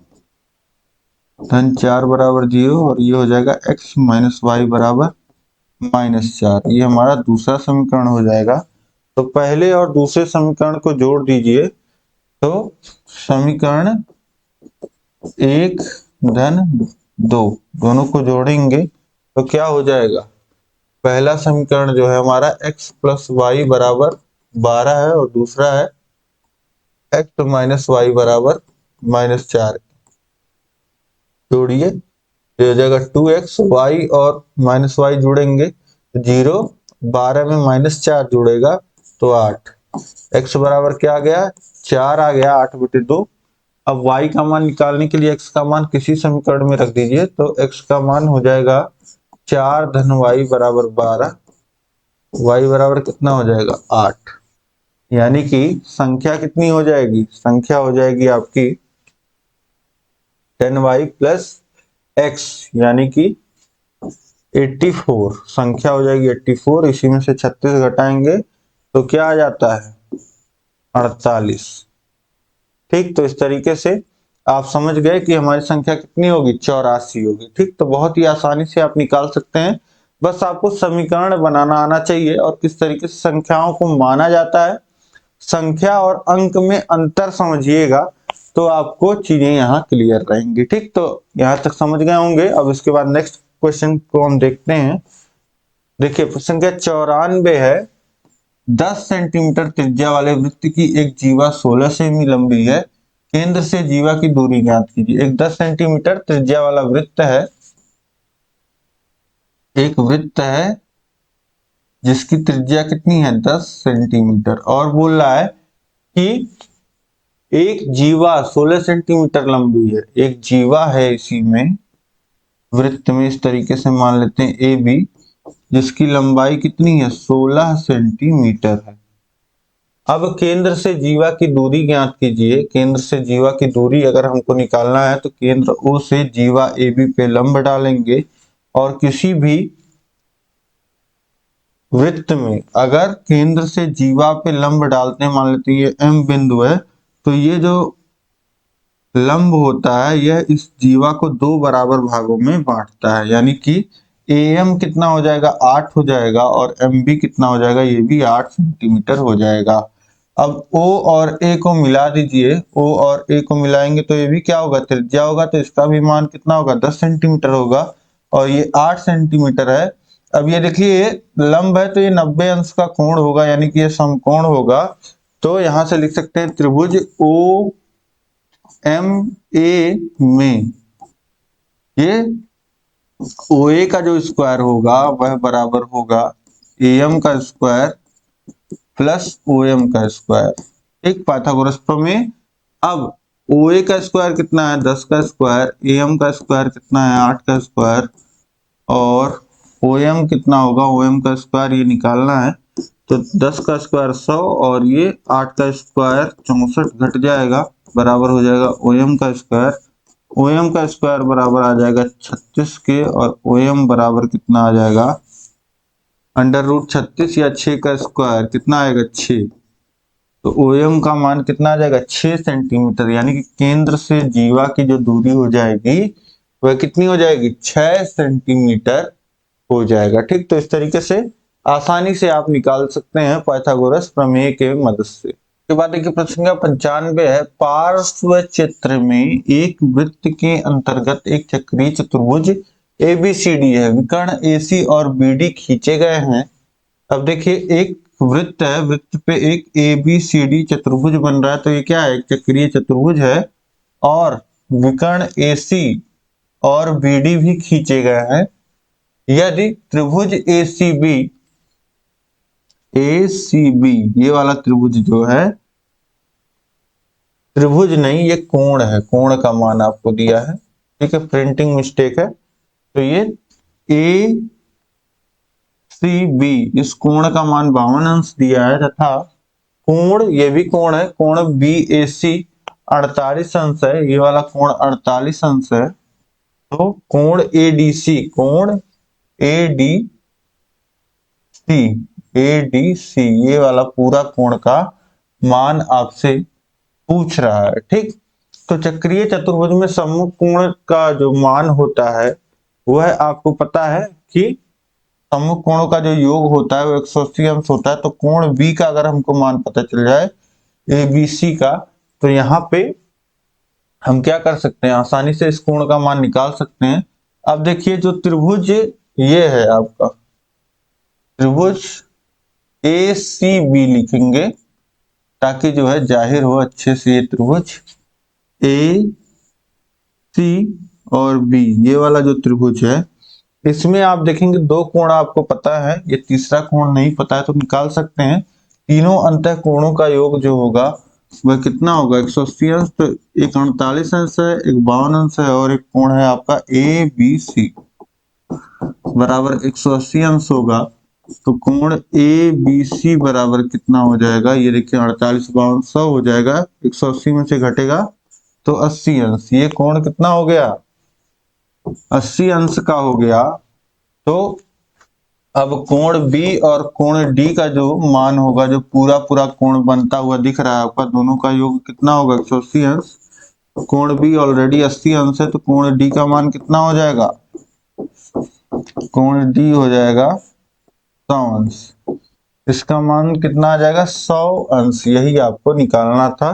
धन 4 बराबर 0, और ये हो जाएगा x माइनस वाई बराबर -4। ये हमारा दूसरा समीकरण हो जाएगा। तो पहले और दूसरे समीकरण को जोड़ दीजिए, तो समीकरण 1 धन 2 दोनों को जोड़ेंगे तो क्या हो जाएगा, पहला समीकरण जो है हमारा x प्लस वाई बराबर 12 है, और दूसरा है एक्स माइनस वाई बराबर -4 जोड़िए, ये हो जाएगा 2x, वाई और माइनस वाई जुड़ेंगे 0, 12 में -4 जुड़ेगा तो 8, x बराबर क्या आ गया 4 आ गया 8/2। अब y का मान निकालने के लिए x का मान किसी समीकरण में रख दीजिए, तो x का मान हो जाएगा 4 धन y बराबर 12, y बराबर कितना हो जाएगा 8, यानी कि संख्या कितनी हो जाएगी, संख्या हो जाएगी आपकी 10y प्लस x, यानी कि 84, संख्या हो जाएगी 84। इसी में से 36 घटाएंगे तो क्या आ जाता है 48। ठीक, तो इस तरीके से आप समझ गए कि हमारी संख्या कितनी होगी 84 होगी। ठीक, तो बहुत ही आसानी से आप निकाल सकते हैं, बस आपको समीकरण बनाना आना चाहिए और किस तरीके से संख्याओं को माना जाता है, संख्या और अंक में अंतर समझिएगा तो आपको चीजें यहाँ क्लियर रहेंगी। ठीक, तो यहाँ तक समझ गए होंगे। अब इसके बाद नेक्स्ट क्वेश्चन को हम देखते हैं। देखिए प्रश्न संख्या 94 है, 10 सेंटीमीटर त्रिज्या वाले वृत्त की एक जीवा 16 सेमी लंबी है, केंद्र से जीवा की दूरी ज्ञात कीजिए। एक 10 सेंटीमीटर त्रिज्या वाला वृत्त है, एक वृत्त है जिसकी त्रिज्या कितनी है 10 सेंटीमीटर, और बोल रहा है कि एक जीवा 16 सेंटीमीटर लंबी है। एक जीवा है इसी में वृत्त में, इस तरीके से मान लेते हैं ए बी, जिसकी लंबाई कितनी है 16 सेंटीमीटर है। अब केंद्र से जीवा की दूरी ज्ञात कीजिए। केंद्र से जीवा की दूरी अगर हमको निकालना है तो केंद्र ओ से जीवा ए बी पे लंब डालेंगे, और किसी भी वृत्त में अगर केंद्र से जीवा पे लंब डालते हैं, मान लेते हैं ये एम बिंदु है, तो ये जो लंब होता है यह इस जीवा को 2 बराबर भागों में बांटता है, यानी कि AM कितना हो जाएगा 8 हो जाएगा, और MB कितना हो जाएगा, ये भी 8 सेंटीमीटर हो जाएगा। अब O और A को मिला दीजिए, O और A को मिलाएंगे तो ये भी क्या होगा त्रिज्या होगा, तो इसका भी मान कितना होगा 10 सेंटीमीटर होगा, और ये 8 सेंटीमीटर है। अब ये देखिए लंब है तो ये 90 अंश का कोण होगा, यानी कि ये समकोण होगा। तो यहां से लिख सकते हैं त्रिभुज ओ एम ए में ये ओ ए का जो स्क्वायर होगा वह बराबर होगा AM का स्क्वायर प्लस OM का स्क्वायर। एक पाइथागोरस प्रमेय। अब OA का स्क्वायर कितना है 10 का स्क्वायर, AM का स्क्वायर कितना है 8 का स्क्वायर, और OM कितना होगा, OM का स्क्वायर ये निकालना है, तो 10 का स्क्वायर 100 और ये 8 का स्क्वायर 64 घट जाएगा, बराबर हो जाएगा OM का स्क्वायर। OM का स्क्वायर बराबर आ जाएगा 36 के, और OM बराबर कितना आ जाएगा √36 या 6 का स्क्वायर कितना आएगा 6, तो OM का मान कितना आ जाएगा 6 सेंटीमीटर, यानी कि केंद्र से जीवा की जो दूरी हो जाएगी वह कितनी हो जाएगी 6 सेंटीमीटर हो जाएगा। ठीक, तो इस तरीके से आसानी से आप निकाल सकते हैं पाइथागोरस प्रमेय के मदद से। के बाद देखिए प्रश्न संख्या 95 है, पार्श्व चित्र में एक वृत्त के अंतर्गत एक चक्रीय चतुर्भुज ABCD है, विकर्ण AC और BD खींचे गए हैं। अब देखिए एक वृत्त है, वृत्त पे एक ABCD चतुर्भुज बन रहा है, तो ये क्या है एक चक्रीय चतुर्भुज है, और विकर्ण AC और BD भी खींचे गए हैं। यदि त्रिभुज ACB ये वाला त्रिभुज जो है, त्रिभुज नहीं ये कोण है, कोण का मान आपको दिया है, ठीक है प्रिंटिंग मिस्टेक है, तो ये ACB इस कोण का मान 52 अंश दिया है, तथा कोण ये भी कोण है, कोण BAC 48 अंश है, ये वाला कोण 48 अंश है, तो कोण ADC ये वाला पूरा कोण का मान आपसे पूछ रहा है। ठीक, तो चक्रीय चतुर्भुज में सम्मुख कोण का जो मान होता है वह आपको पता है कि सम्मुख कोणों का जो योग होता है वो 180 अंश होता है, तो कोण B का अगर हमको मान पता चल जाए ABC का, तो यहाँ पे हम क्या कर सकते हैं आसानी से इस कोण का मान निकाल सकते हैं। अब देखिए जो त्रिभुज ये है आपका त्रिभुज ACB लिखेंगे, ताकि जो है जाहिर हो अच्छे से ये त्रिभुज ए सी और बी, ये वाला जो त्रिभुज है इसमें आप देखेंगे दो कोण आपको पता है, ये तीसरा कोण नहीं पता है तो निकाल सकते हैं। तीनों अंतः कोणों का योग जो होगा वह कितना होगा 180 अंश, तो एक 48 अंश है, एक 52 अंश है और एक कोण है आपका ए बी सी बराबर 180 अंश होगा। तो कोण ए बी सी बराबर कितना हो जाएगा, ये देखिए 48 52 100 हो जाएगा, 180 में से घटेगा तो 80 अंश। ये कोण कितना हो गया 80 अंश का हो गया। तो अब कोण बी और कोण डी का जो मान होगा, जो पूरा पूरा कोण बनता हुआ दिख रहा है आपका, दोनों का योग कितना होगा 180 अंश। कोण बी ऑलरेडी 80 अंश है तो कोण डी का मान कितना हो जाएगा, कोण डी हो जाएगा 100 अंश। इसका मान कितना आ जाएगा 100 अंश, यही आपको निकालना था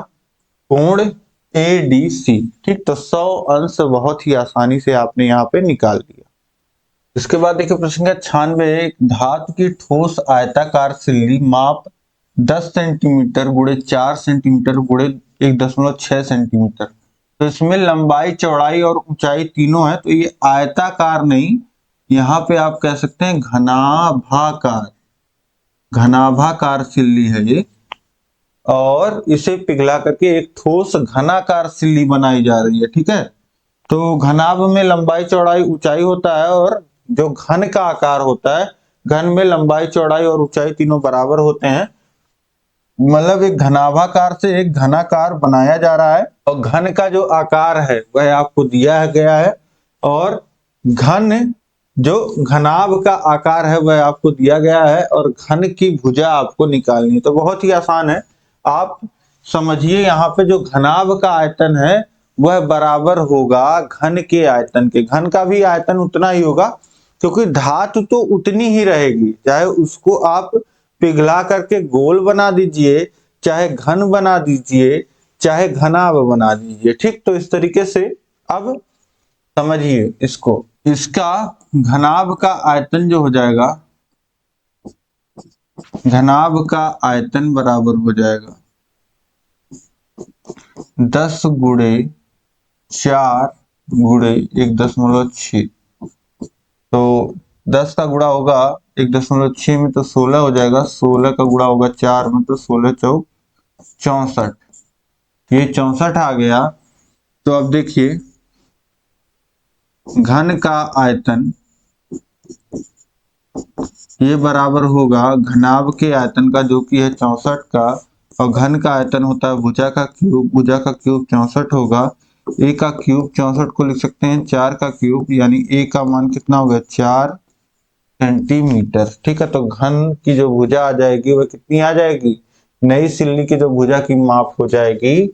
कोण ए डी सी। ठीक, तो 100 अंश बहुत ही आसानी से आपने यहाँ पे निकाल दिया। इसके बाद देखिए प्रश्न का 96, एक धातु की ठोस आयताकार सिल्ली माप 10 सेंटीमीटर गुणे 4 सेंटीमीटर गुणे 1.6 सेंटीमीटर, तो इसमें लंबाई चौड़ाई और ऊंचाई तीनों है। तो ये आयताकार नहीं, यहाँ पे आप कह सकते हैं घनाभाकार, घनाभाकार सिल्ली है ये, और इसे पिघला करके एक ठोस घनाकार सिल्ली बनाई जा रही है। ठीक है, तो घनाभ में लंबाई चौड़ाई ऊंचाई होता है और जो घन का आकार होता है, घन में लंबाई चौड़ाई और ऊंचाई तीनों बराबर होते हैं। मतलब एक घनाभाकार से एक घनाकार बनाया जा रहा है और घन का जो आकार है वह आपको दिया गया है और घन जो घनाभ का आकार है वह आपको दिया गया है और घन की भुजा आपको निकालनी है। तो बहुत ही आसान है, आप समझिए यहाँ पे जो घनाभ का आयतन है वह बराबर होगा घन के आयतन के। घन का भी आयतन उतना ही होगा क्योंकि धातु तो उतनी ही रहेगी, चाहे उसको आप पिघला करके गोल बना दीजिए, चाहे घन बना दीजिए, चाहे घनाभ बना दीजिए। ठीक, तो इस तरीके से अब समझिए इसको, इसका घनाभ का आयतन जो हो जाएगा, घनाभ का आयतन बराबर हो जाएगा 10 गुणे 4 गुणे 1.6। तो 10 का गुणा होगा 1.6 में तो 16 हो जाएगा, 16 का गुणा होगा 4 में तो 16 चौक 64, ये 64 आ गया। तो अब देखिए घन का आयतन ये बराबर होगा घनाभ के आयतन का जो कि है 64 का, और घन का आयतन होता है भुजा का क्यूब, भुजा का क्यूब 64 होगा, ए का क्यूब 64 को लिख सकते हैं 4 का क्यूब, यानी ए का मान कितना होगा 4 सेंटीमीटर। ठीक है, तो घन की जो भुजा आ जाएगी वह कितनी आ जाएगी, नई सिल्ली की जो भुजा की माप हो जाएगी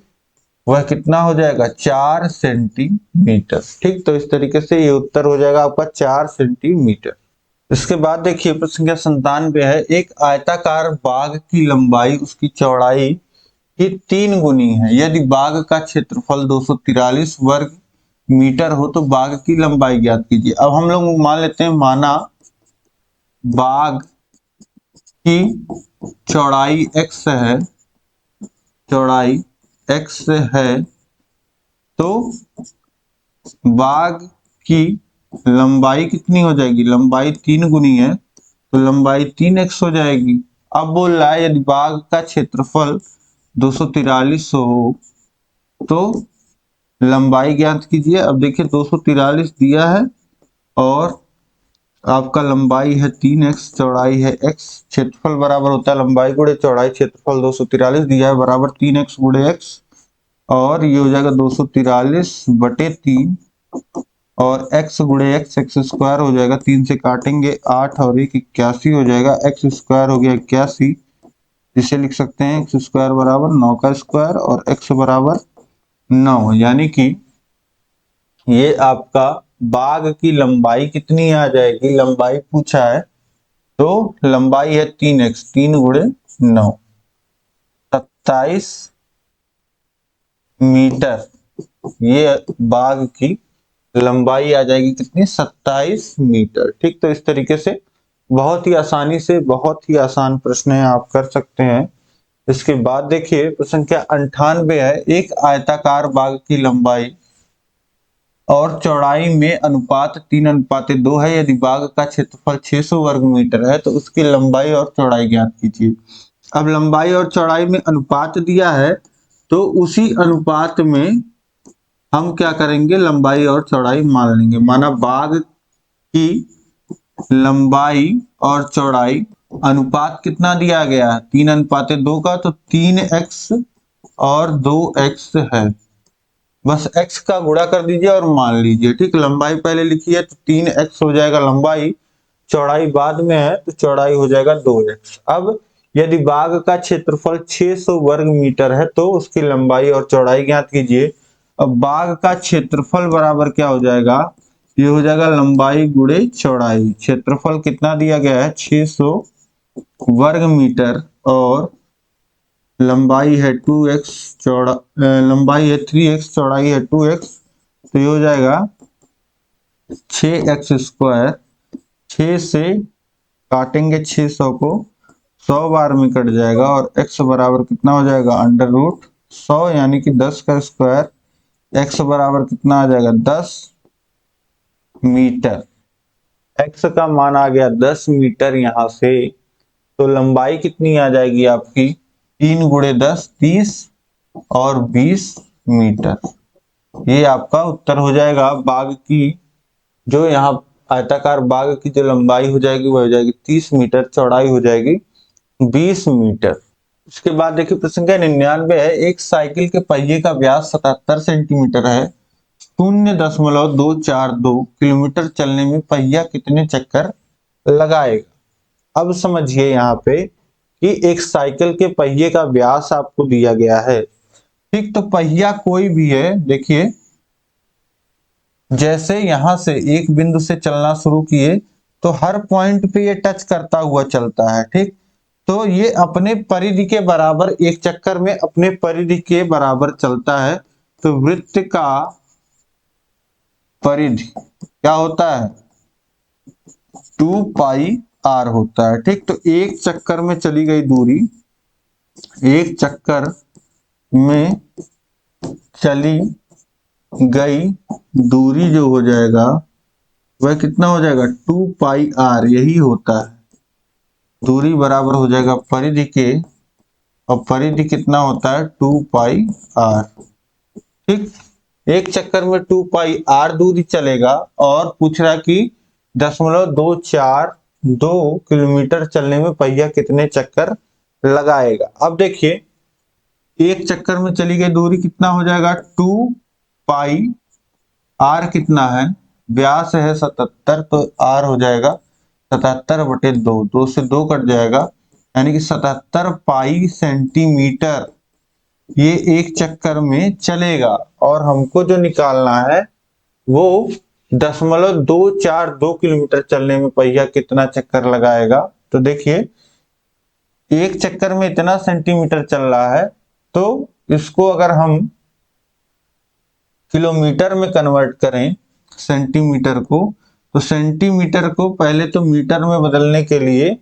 वह कितना हो जाएगा 4 सेंटीमीटर। ठीक, तो इस तरीके से ये उत्तर हो जाएगा आपका 4 सेंटीमीटर। इसके बाद देखिए प्रश्न संख्या 97 है, एक आयताकार बाग की लंबाई उसकी चौड़ाई की 3 गुनी है। यदि बाग का क्षेत्रफल 243 वर्ग मीटर हो तो बाग की लंबाई ज्ञात कीजिए। अब हम लोग मान लेते हैं, माना बाग की चौड़ाई x है, चौड़ाई x है, तो बाग की लंबाई कितनी हो जाएगी, लंबाई 3 गुनी है तो लंबाई 3x हो जाएगी। अब बोल रहा है यदि बाग का क्षेत्रफल 243 हो तो लंबाई ज्ञात कीजिए। अब देखिए 243 दिया है और आपका लंबाई है 3x, चौड़ाई है x, क्षेत्रफल बराबर होता है लंबाई गुणे चौड़ाई, क्षेत्रफल 243 दिया है बराबर 3x गुणे x, और ये हो जाएगा 243/3 और x गुणे x स्क्वायर हो जाएगा, 3 से काटेंगे 8 और 1 81 हो जाएगा, x स्क्वायर हो गया 81, जिसे लिख सकते हैं x स्क्वायर बराबर 9 का स्क्वायर और x बराबर 9, यानी कि ये आपका बाग की लंबाई कितनी आ जाएगी, लंबाई पूछा है तो लंबाई है 3x, 3 गुणे 9 27 मीटर, ये बाग की लंबाई आ जाएगी कितनी 27 मीटर। ठीक, तो इस तरीके से बहुत ही आसानी से, बहुत ही आसान प्रश्न है, आप कर सकते हैं। इसके बाद देखिए प्रश्न संख्या 98 है, एक आयताकार बाग की लंबाई और चौड़ाई में अनुपात 3:2 है। यदि बाग का क्षेत्रफल 600 वर्ग मीटर है तो उसकी लंबाई और चौड़ाई ज्ञात कीजिए। अब लंबाई और चौड़ाई में अनुपात दिया है तो उसी अनुपात में हम क्या करेंगे, लंबाई और चौड़ाई मान लेंगे। माना बाग की लंबाई और चौड़ाई अनुपात कितना दिया गया है, 3:2 का, तो 3x और 2x है। बस x का गुणा कर दीजिए और मान लीजिए। ठीक, लंबाई पहले लिखी है तो 3x हो जाएगा लंबाई, चौड़ाई बाद में है तो चौड़ाई हो जाएगा 2x। अब यदि बाग का क्षेत्रफल 600 वर्ग मीटर है तो उसकी लंबाई और चौड़ाई ज्ञात कीजिए। अब बाग का क्षेत्रफल बराबर क्या हो जाएगा, ये हो जाएगा लंबाई गुणे चौड़ाई। क्षेत्रफल कितना दिया गया है, 600 वर्ग मीटर, और लंबाई है 2x, लंबाई है 3x, चौड़ाई है 2x, तो ये हो जाएगा 6x स्क्वायर। 6 से काटेंगे 600 को, 100 बार में कट जाएगा और x बराबर कितना हो जाएगा, अंडर रूट 100 यानी कि 10 का स्क्वायर। x बराबर कितना आ जाएगा, 10 मीटर। x का मान आ गया 10 मीटर यहां से, तो लंबाई कितनी आ जाएगी आपकी, 3 गुणे 10 30 और 20 मीटर। ये आपका उत्तर हो जाएगा। बाग की जो यहाँ आयताकार बाग की जो लंबाई हो जाएगी वह हो जाएगी 30 मीटर, चौड़ाई हो जाएगी 20 मीटर। उसके बाद देखिए प्रश्न संख्या 99 है, एक साइकिल के पहिए का व्यास 77 सेंटीमीटर है। 0.242 किलोमीटर चलने में पहिया कितने चक्कर लगाएगा। अब समझिए यहाँ पे कि एक साइकिल के पहिए का व्यास आपको दिया गया है। ठीक, तो पहिया कोई भी है, देखिए जैसे यहां से एक बिंदु से चलना शुरू किए तो हर पॉइंट पे ये टच करता हुआ चलता है। ठीक, तो ये अपने परिधि के बराबर, एक चक्कर में अपने परिधि के बराबर चलता है। तो वृत्त का परिधि क्या होता है, 2πr होता है। ठीक, तो एक चक्कर में चली गई दूरी, एक चक्कर में चली गई दूरी जो हो जाएगा वह कितना हो जाएगा, 2πr, यही होता है। दूरी बराबर हो जाएगा परिधि के, और परिधि कितना होता है, 2πr। ठीक, एक चक्कर में 2πr दूरी चलेगा और पूछ रहा कि 0.242 किलोमीटर चलने में पहिया कितने चक्कर लगाएगा। अब देखिए एक चक्कर में चली गई दूरी कितना हो जाएगा, 2πr कितना है, व्यास है 77, तो r हो जाएगा 77/2, 2 से 2 कट जाएगा, यानी कि 77 पाई सेंटीमीटर ये एक चक्कर में चलेगा। और हमको जो निकालना है वो 0.242 किलोमीटर चलने में पहिया कितना चक्कर लगाएगा। तो देखिए एक चक्कर में इतना सेंटीमीटर चल रहा है, तो इसको अगर हम किलोमीटर में कन्वर्ट करें सेंटीमीटर को, तो सेंटीमीटर को पहले तो मीटर में बदलने के लिए,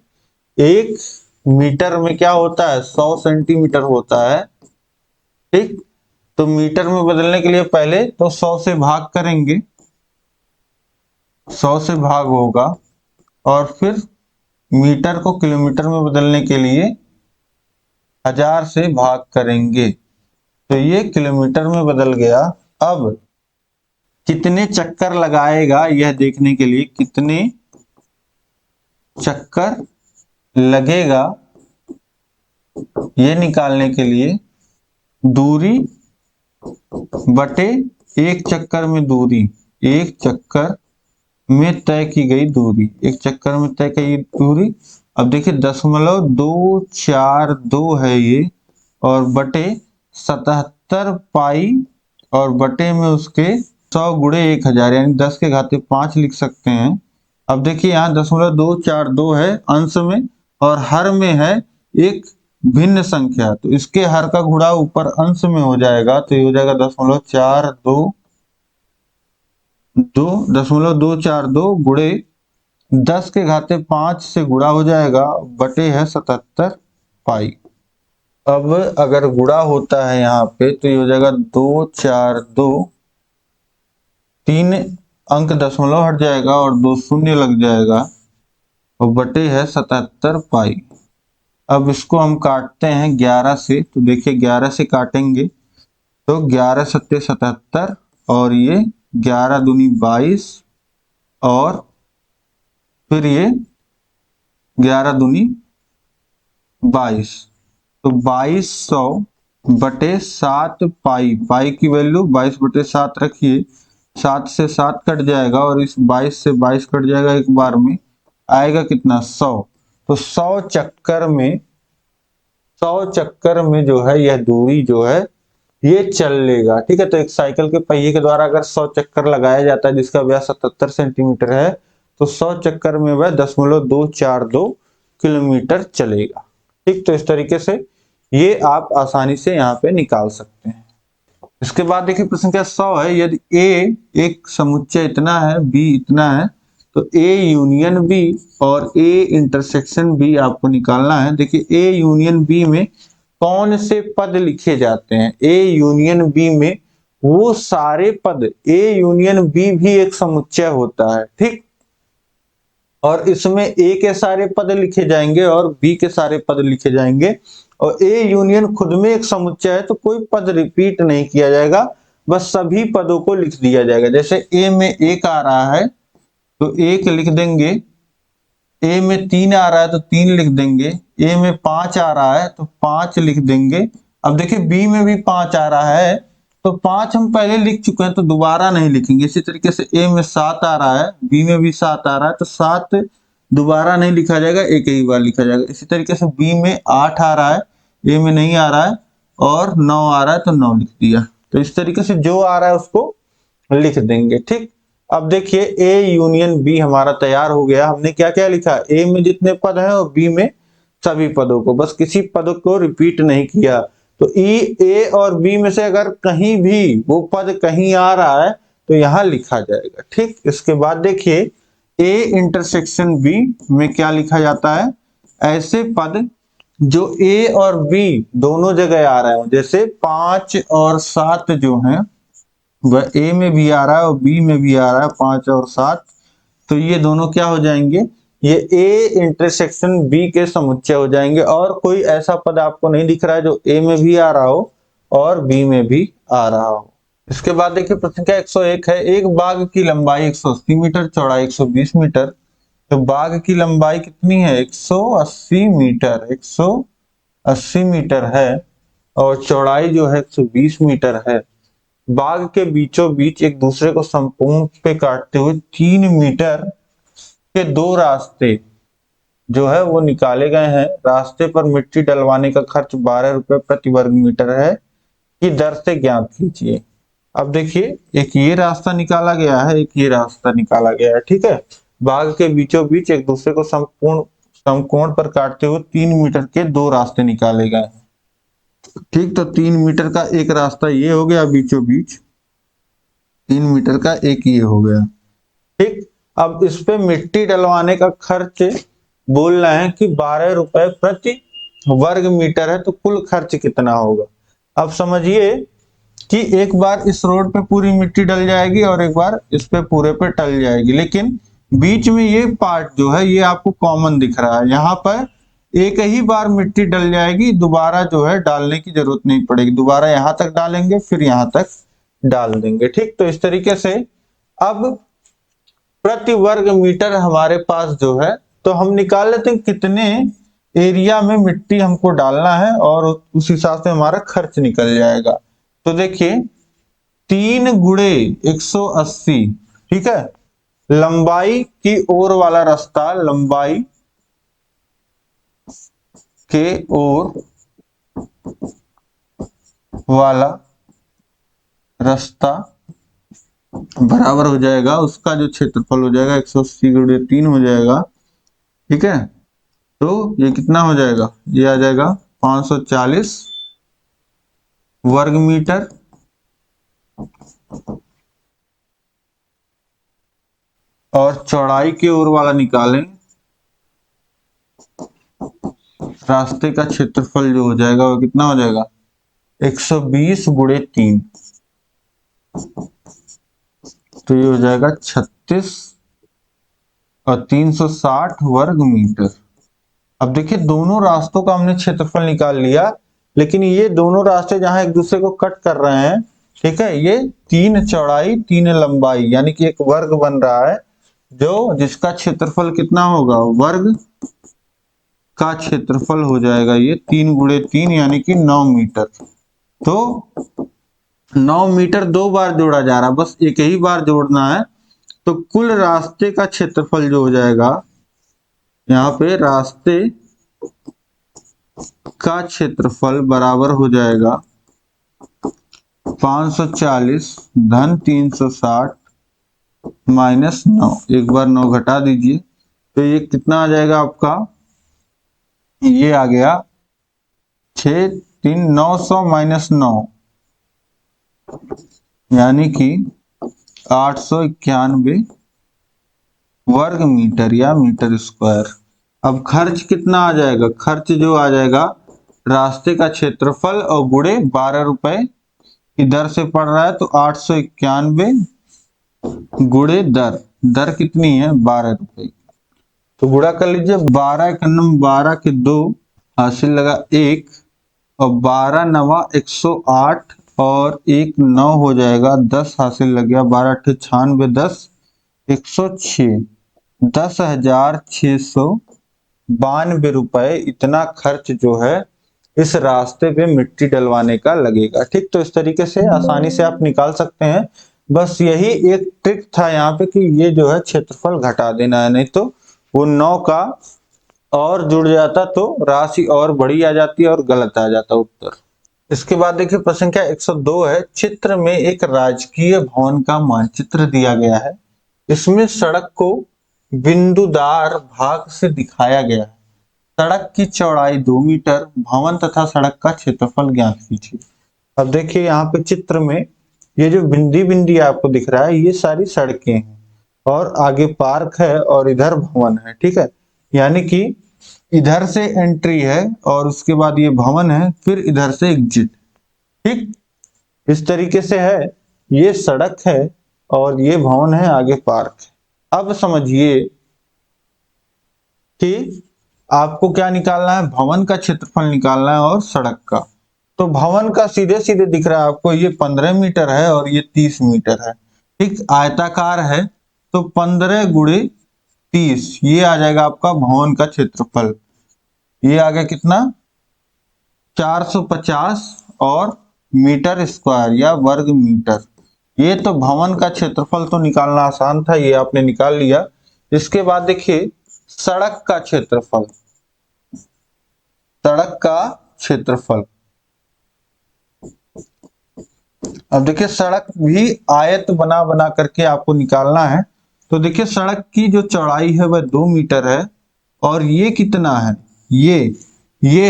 एक मीटर में क्या होता है, 100 सेंटीमीटर होता है। ठीक, तो मीटर में बदलने के लिए पहले तो 100 से भाग करेंगे, 100 से भाग होगा, और फिर मीटर को किलोमीटर में बदलने के लिए 1000 से भाग करेंगे, तो ये किलोमीटर में बदल गया। अब कितने चक्कर लगाएगा यह देखने के लिए, कितने चक्कर लगेगा यह निकालने के लिए, दूरी बटे एक चक्कर में दूरी, एक चक्कर में तय की गई दूरी, एक चक्कर में तय की दूरी। अब देखिए 0.242 है ये, और बटे 77 पाई, और बटे में उसके 100 गुणे 1000, यानी 10 के घाते 5 लिख सकते हैं। अब देखिए यहाँ 0.242 है अंश में, और हर में है एक भिन्न संख्या, तो इसके हर का गुणा ऊपर अंश में हो जाएगा, तो ये हो जाएगा 0.242 गुणे 10 के घाते 5 से गुणा हो जाएगा, बटे है 77 पाई। अब अगर गुणा होता है यहाँ पे तो ये हो जाएगा 2 4 2, 3 अंक दशमलव हट जाएगा और 2 शून्य लग जाएगा और बटे है 77 पाई। अब इसको हम काटते हैं 11 से, तो देखिए 11 से काटेंगे तो 11 सत्ते 77 और ये 11 दूनी 22 और फिर ये 11 दूनी 22, तो 2200 बटे 7 पाई। पाई की वैल्यू 22 बटे 7 रखिए, 7 से 7 कट जाएगा और इस 22 से 22 कट जाएगा एक बार में, आएगा कितना 100। तो 100 चक्कर में जो है यह दूरी जो है ये चल लेगा। ठीक है, तो एक साइकिल के पहिए के द्वारा अगर 100 चक्कर लगाया जाता है जिसका व्यास 77 सेंटीमीटर है, तो 100 चक्कर में वह 0.242 किलोमीटर चलेगा। ठीक, तो इस तरीके से ये आप आसानी से यहाँ पे निकाल सकते हैं। इसके बाद देखिए प्रश्न क्या 100 है, यदि ए एक समुच्चय इतना है, बी इतना है, तो ए यूनियन बी और ए इंटरसेक्शन बी आपको निकालना है। देखिए ए यूनियन बी में कौन से पद लिखे जाते हैं? ए यूनियन बी में वो सारे पद, ए यूनियन बी भी एक समुच्चय होता है। ठीक, और इसमें ए के सारे पद लिखे जाएंगे और बी के सारे पद लिखे जाएंगे, और ए यूनियन खुद में एक समुच्चय है तो कोई पद रिपीट नहीं किया जाएगा, बस सभी पदों को लिख दिया जाएगा। जैसे ए में 1 आ रहा है तो 1 लिख देंगे, ए में 3 आ रहा है तो 3 लिख देंगे, ए में 5 आ रहा है तो 5 लिख देंगे। अब देखिए बी में भी 5 आ रहा है तो 5 हम पहले लिख चुके हैं तो दोबारा नहीं लिखेंगे। इसी तरीके से ए में 7 आ रहा है, बी में भी 7 आ रहा है तो 7 दोबारा नहीं लिखा जाएगा, एक ही बार लिखा जाएगा। इसी तरीके से बी में 8 आ रहा है, ए में नहीं आ रहा है, और 9 आ रहा है तो 9 लिख दिया। तो इस तरीके से जो आ रहा है उसको लिख देंगे। ठीक, अब देखिए ए यूनियन बी हमारा तैयार हो गया। हमने क्या क्या लिखा? ए में जितने पद हैं और बी में सभी पदों को, बस किसी पद को रिपीट नहीं किया। तो ए और बी में से अगर कहीं भी वो पद कहीं आ रहा है तो यहां लिखा जाएगा। ठीक, इसके बाद देखिए ए इंटरसेक्शन बी में क्या लिखा जाता है? ऐसे पद जो ए और बी दोनों जगह आ रहे हो, जैसे 5 और 7 जो हैं वह ए में भी आ रहा है और बी में भी आ रहा है, 5 और 7, तो ये दोनों क्या हो जाएंगे? ये ए इंटरसेक्शन बी के समुच्चय हो जाएंगे। और कोई ऐसा पद आपको नहीं दिख रहा है जो ए में भी आ रहा हो और बी में भी आ रहा हो। इसके बाद देखिए प्रश्न क्या 101 है, एक बाघ की लंबाई 180 मीटर, चौड़ाई 120 मीटर। तो बाघ की लंबाई कितनी है? 180 मीटर, 180 मीटर है, और चौड़ाई जो है 120 मीटर है। बाघ के बीचों बीच एक दूसरे को संपूर्ण पे काटते हुए 3 मीटर के 2 रास्ते जो है वो निकाले गए हैं। रास्ते पर मिट्टी डलवाने का खर्च 12 रुपए प्रति वर्ग मीटर है की दर से ज्ञात कीजिए। अब देखिए एक ये रास्ता निकाला गया है, एक ये रास्ता निकाला गया है। ठीक है, बाघ के बीचों बीच एक दूसरे को संपूर्ण समकोण पर काटते हुए 3 मीटर के 2 रास्ते निकाले गए हैं। ठीक, तो 3 मीटर का एक रास्ता ये हो गया बीचों बीच, 3 मीटर का एक ये हो गया। ठीक, अब इस पे मिट्टी डलवाने का खर्च बोल रहे हैं कि 12 रुपए प्रति वर्ग मीटर है, तो कुल खर्च कितना होगा? अब समझिए कि एक बार इस रोड पे पूरी मिट्टी डल जाएगी और एक बार इस पे पूरे पे टल जाएगी, लेकिन बीच में ये पार्ट जो है ये आपको कॉमन दिख रहा है। यहाँ पर एक ही बार मिट्टी डल जाएगी, दोबारा जो है डालने की जरूरत नहीं पड़ेगी। दोबारा यहाँ तक डालेंगे फिर यहाँ तक डाल देंगे। ठीक, तो इस तरीके से अब प्रति वर्ग मीटर हमारे पास जो है, तो हम निकाल लेते हैं कितने एरिया में मिट्टी हमको डालना है और उस हिसाब से हमारा खर्च निकल जाएगा। तो देखिए 3 गुणे 180, ठीक है, लंबाई की ओर वाला रास्ता, लंबाई के ओर वाला रास्ता बराबर हो जाएगा, उसका जो क्षेत्रफल हो जाएगा 180 गुणे 3 हो जाएगा। ठीक है, तो ये कितना हो जाएगा? ये आ जाएगा 540 वर्ग मीटर। और चौड़ाई की ओर वाला निकालें रास्ते का क्षेत्रफल जो हो जाएगा वो कितना हो जाएगा 120 गुणे 3, तो ये हो जाएगा 36 और 360 वर्ग मीटर। अब देखिए दोनों रास्तों का हमने क्षेत्रफल निकाल लिया, लेकिन ये दोनों रास्ते जहां एक दूसरे को कट कर रहे हैं, ठीक है, ये 3 चौड़ाई 3 लंबाई यानी कि एक वर्ग बन रहा है, जो जिसका क्षेत्रफल कितना होगा, वर्ग का क्षेत्रफल हो जाएगा ये 3 गुणे 3 यानी कि 9 मीटर। तो 9 मीटर 2 बार जोड़ा जा रहा है, बस एक ही बार जोड़ना है। तो कुल रास्ते का क्षेत्रफल जो हो जाएगा, यहाँ पे रास्ते का क्षेत्रफल बराबर हो जाएगा 540 धन 360 माइनस 9, एक बार 9 घटा दीजिए, तो ये कितना आ जाएगा आपका, ये आ गया 6 3 900 माइनस 9 यानी कि 891 वर्ग मीटर या मीटर स्क्वायर। अब खर्च कितना आ जाएगा, खर्च जो आ जाएगा रास्ते का क्षेत्रफल और गुणे 12 रुपए इधर से पड़ रहा है, तो 891 गुणे दर, दर कितनी है 12 रुपए, तो गुणा कर लीजिए, 12 के नम 12 के 2 हासिल लगा 1 और 12 नवा 108 और 1 9 हो जाएगा 10 हासिल लग गया, 12 अट्ठे 96 10 106 10,692 रुपए इतना खर्च जो है इस रास्ते पे मिट्टी डलवाने का लगेगा। ठीक, तो इस तरीके से आसानी से आप निकाल सकते हैं। बस यही एक ट्रिक था यहाँ पे कि ये जो है क्षेत्रफल घटा देना है, नहीं तो वो 9 का और जुड़ जाता तो राशि और बड़ी आ जाती और गलत आ जाता उत्तर। इसके बाद देखिए प्रश्न संख्या 102 है, चित्र में एक राजकीय भवन का मानचित्र दिया गया है, इसमें सड़क को बिंदुदार भाग से दिखाया गया है, सड़क की चौड़ाई 2 मीटर, भवन तथा सड़क का क्षेत्रफल ज्ञात कीजिए। अब देखिए यहाँ पे चित्र में ये जो बिंदी बिंदी आपको दिख रहा है, ये सारी सड़कें हैं और आगे पार्क है और इधर भवन है। ठीक है, यानी कि इधर से एंट्री है और उसके बाद ये भवन है, फिर इधर से एग्जिट। ठीक, इस तरीके से है, ये सड़क है और ये भवन है, आगे पार्क है। अब समझिए कि आपको क्या निकालना है, भवन का क्षेत्रफल निकालना है और सड़क का। तो भवन का सीधे सीधे दिख रहा है आपको, ये 15 मीटर है और ये 30 मीटर है। ठीक, आयताकार है तो 15 गुणे 30 ये आ जाएगा आपका भवन का क्षेत्रफल। ये आ गया कितना 450 और मीटर स्क्वायर या वर्ग मीटर। ये तो भवन का क्षेत्रफल तो निकालना आसान था, ये आपने निकाल लिया। इसके बाद देखिए सड़क का क्षेत्रफल, सड़क का क्षेत्रफल। अब देखिए सड़क भी आयत बना बना करके आपको निकालना है। तो देखिए सड़क की जो चौड़ाई है वह 2 मीटर है और ये कितना है, ये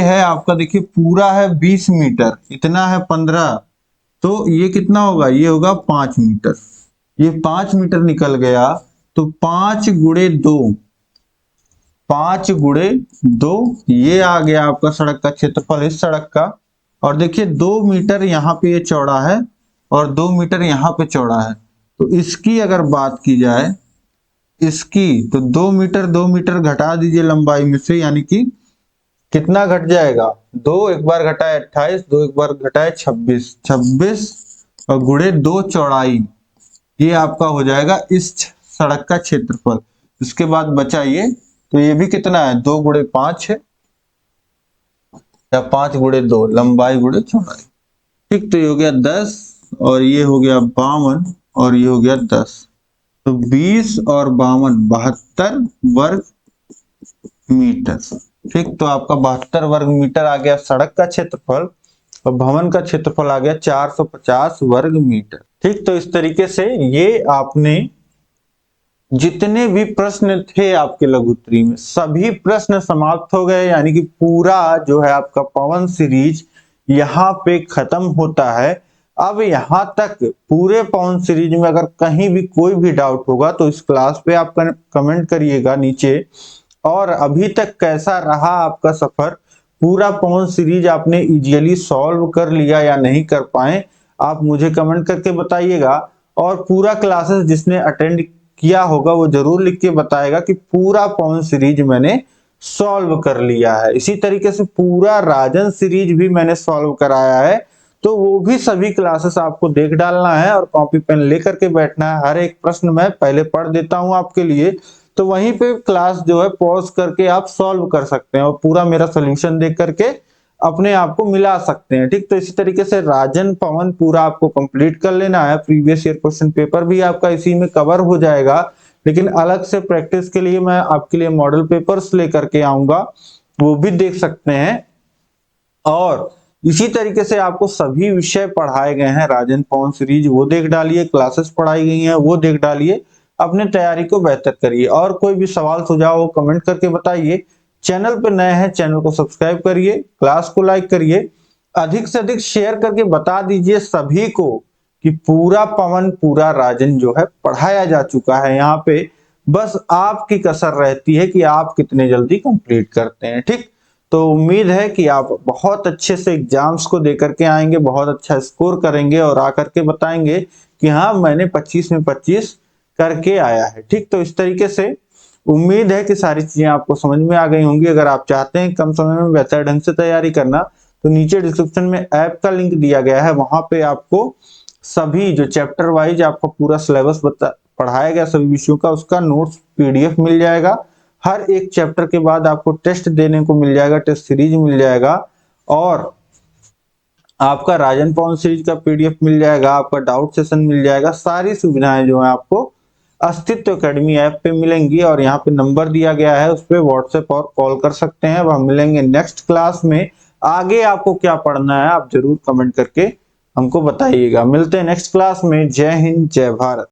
है आपका, देखिए पूरा है 20 मीटर, इतना है 15, तो ये कितना होगा, ये होगा 5 मीटर। ये 5 मीटर निकल गया, तो 5 गुणे 2, 5 गुणे 2 ये आ गया आपका सड़क का क्षेत्रफल इस सड़क का। और देखिए 2 मीटर यहाँ पे ये चौड़ा है और 2 मीटर यहाँ पे चौड़ा है, तो इसकी अगर बात की जाए इसकी, तो 2 मीटर घटा दीजिए लंबाई में से, यानी कि कितना घट जाएगा, 2 एक बार घटाए 28, 2 एक बार घटाए 26, 26 और गुणे 2 चौड़ाई, ये आपका हो जाएगा इस सड़क का क्षेत्रफल। इसके बाद बचा ये, तो ये भी कितना है 2 गुणे 5 है या 5 गुणे 2 लंबाई गुणे चौड़ाई। ठीक, तो ये हो गया 10 और ये हो गया 52 और ये हो गया 10, तो 20 और 52 72 वर्ग मीटर। ठीक, तो आपका 72 वर्ग मीटर आ गया सड़क का क्षेत्रफल और भवन का क्षेत्रफल आ गया 450 वर्ग मीटर। ठीक, तो इस तरीके से ये आपने जितने भी प्रश्न थे आपके लघुत्तरी में सभी प्रश्न समाप्त हो गए, यानी कि पूरा जो है आपका पवन सीरीज यहाँ पे खत्म होता है। अब यहाँ तक पूरे पवन सीरीज में अगर कहीं भी कोई भी डाउट होगा तो इस क्लास पे आप कमेंट करिएगा नीचे। और अभी तक कैसा रहा आपका सफर पूरा पवन सीरीज आपने इजीली सॉल्व कर लिया या नहीं कर पाए, आप मुझे कमेंट करके बताइएगा। और पूरा क्लासेस जिसने अटेंड किया होगा वो जरूर लिख के बताएगा कि पूरा पवन सीरीज मैंने सॉल्व कर लिया है। इसी तरीके से पूरा राजन सीरीज भी मैंने सॉल्व कराया है, तो वो भी सभी क्लासेस आपको देख डालना है और कॉपी पेन लेकर के बैठना है। हर एक प्रश्न मैं पहले पढ़ देता हूं आपके लिए, तो वहीं पे क्लास जो है पॉज करके आप सॉल्व कर सकते हैं और पूरा मेरा सोल्यूशन देख करके अपने आप को मिला सकते हैं। ठीक, तो इसी तरीके से राजन पवन पूरा आपको कंप्लीट कर लेना है। प्रीवियस ईयर क्वेश्चन पेपर भी आपका इसी में कवर हो जाएगा, लेकिन अलग से प्रैक्टिस के लिए मैं आपके लिए मॉडल पेपर्स लेकर के आऊंगा, वो भी देख सकते हैं। और इसी तरीके से आपको सभी विषय पढ़ाए गए हैं राजन पवन सीरीज, वो देख डालिए। क्लासेस पढ़ाई गई हैं वो देख डालिए, अपने तैयारी को बेहतर करिए। और कोई भी सवाल सुझाव हो कमेंट करके बताइए। चैनल पर नए हैं चैनल को सब्सक्राइब करिए, क्लास को लाइक करिए, अधिक से अधिक शेयर करके बता दीजिए सभी को कि पूरा पवन पूरा राजन जो है पढ़ाया जा चुका है। यहाँ पे बस आपकी कसर रहती है कि आप कितने जल्दी कंप्लीट करते हैं। ठीक, तो उम्मीद है कि आप बहुत अच्छे से एग्जाम्स को देकर के आएंगे, बहुत अच्छा स्कोर करेंगे और आकर के बताएंगे कि हाँ मैंने 25 में 25 करके आया है। ठीक, तो इस तरीके से उम्मीद है कि सारी चीजें आपको समझ में आ गई होंगी। अगर आप चाहते हैं कम समय में बेहतर ढंग से तैयारी करना, तो नीचे डिस्क्रिप्शन में ऐप का लिंक दिया गया है, वहां पे आपको सभी जो चैप्टर वाइज आपको पूरा सिलेबस पढ़ाया गया सभी विषयों का, उसका नोट्स पीडीएफ मिल जाएगा। हर एक चैप्टर के बाद आपको टेस्ट देने को मिल जाएगा, टेस्ट सीरीज मिल जाएगा, और आपका राजन पवन सीरीज का पीडीएफ मिल जाएगा, आपका डाउट सेशन मिल जाएगा। सारी सुविधाएं जो है आपको अस्तित्व एकेडमी ऐप पे मिलेंगी, और यहाँ पे नंबर दिया गया है, उस पर व्हाट्सएप और कॉल कर सकते हैं। अब हम मिलेंगे नेक्स्ट क्लास में। आगे आपको क्या पढ़ना है आप जरूर कमेंट करके हमको बताइएगा। मिलते हैं नेक्स्ट क्लास में। जय हिंद, जय भारत।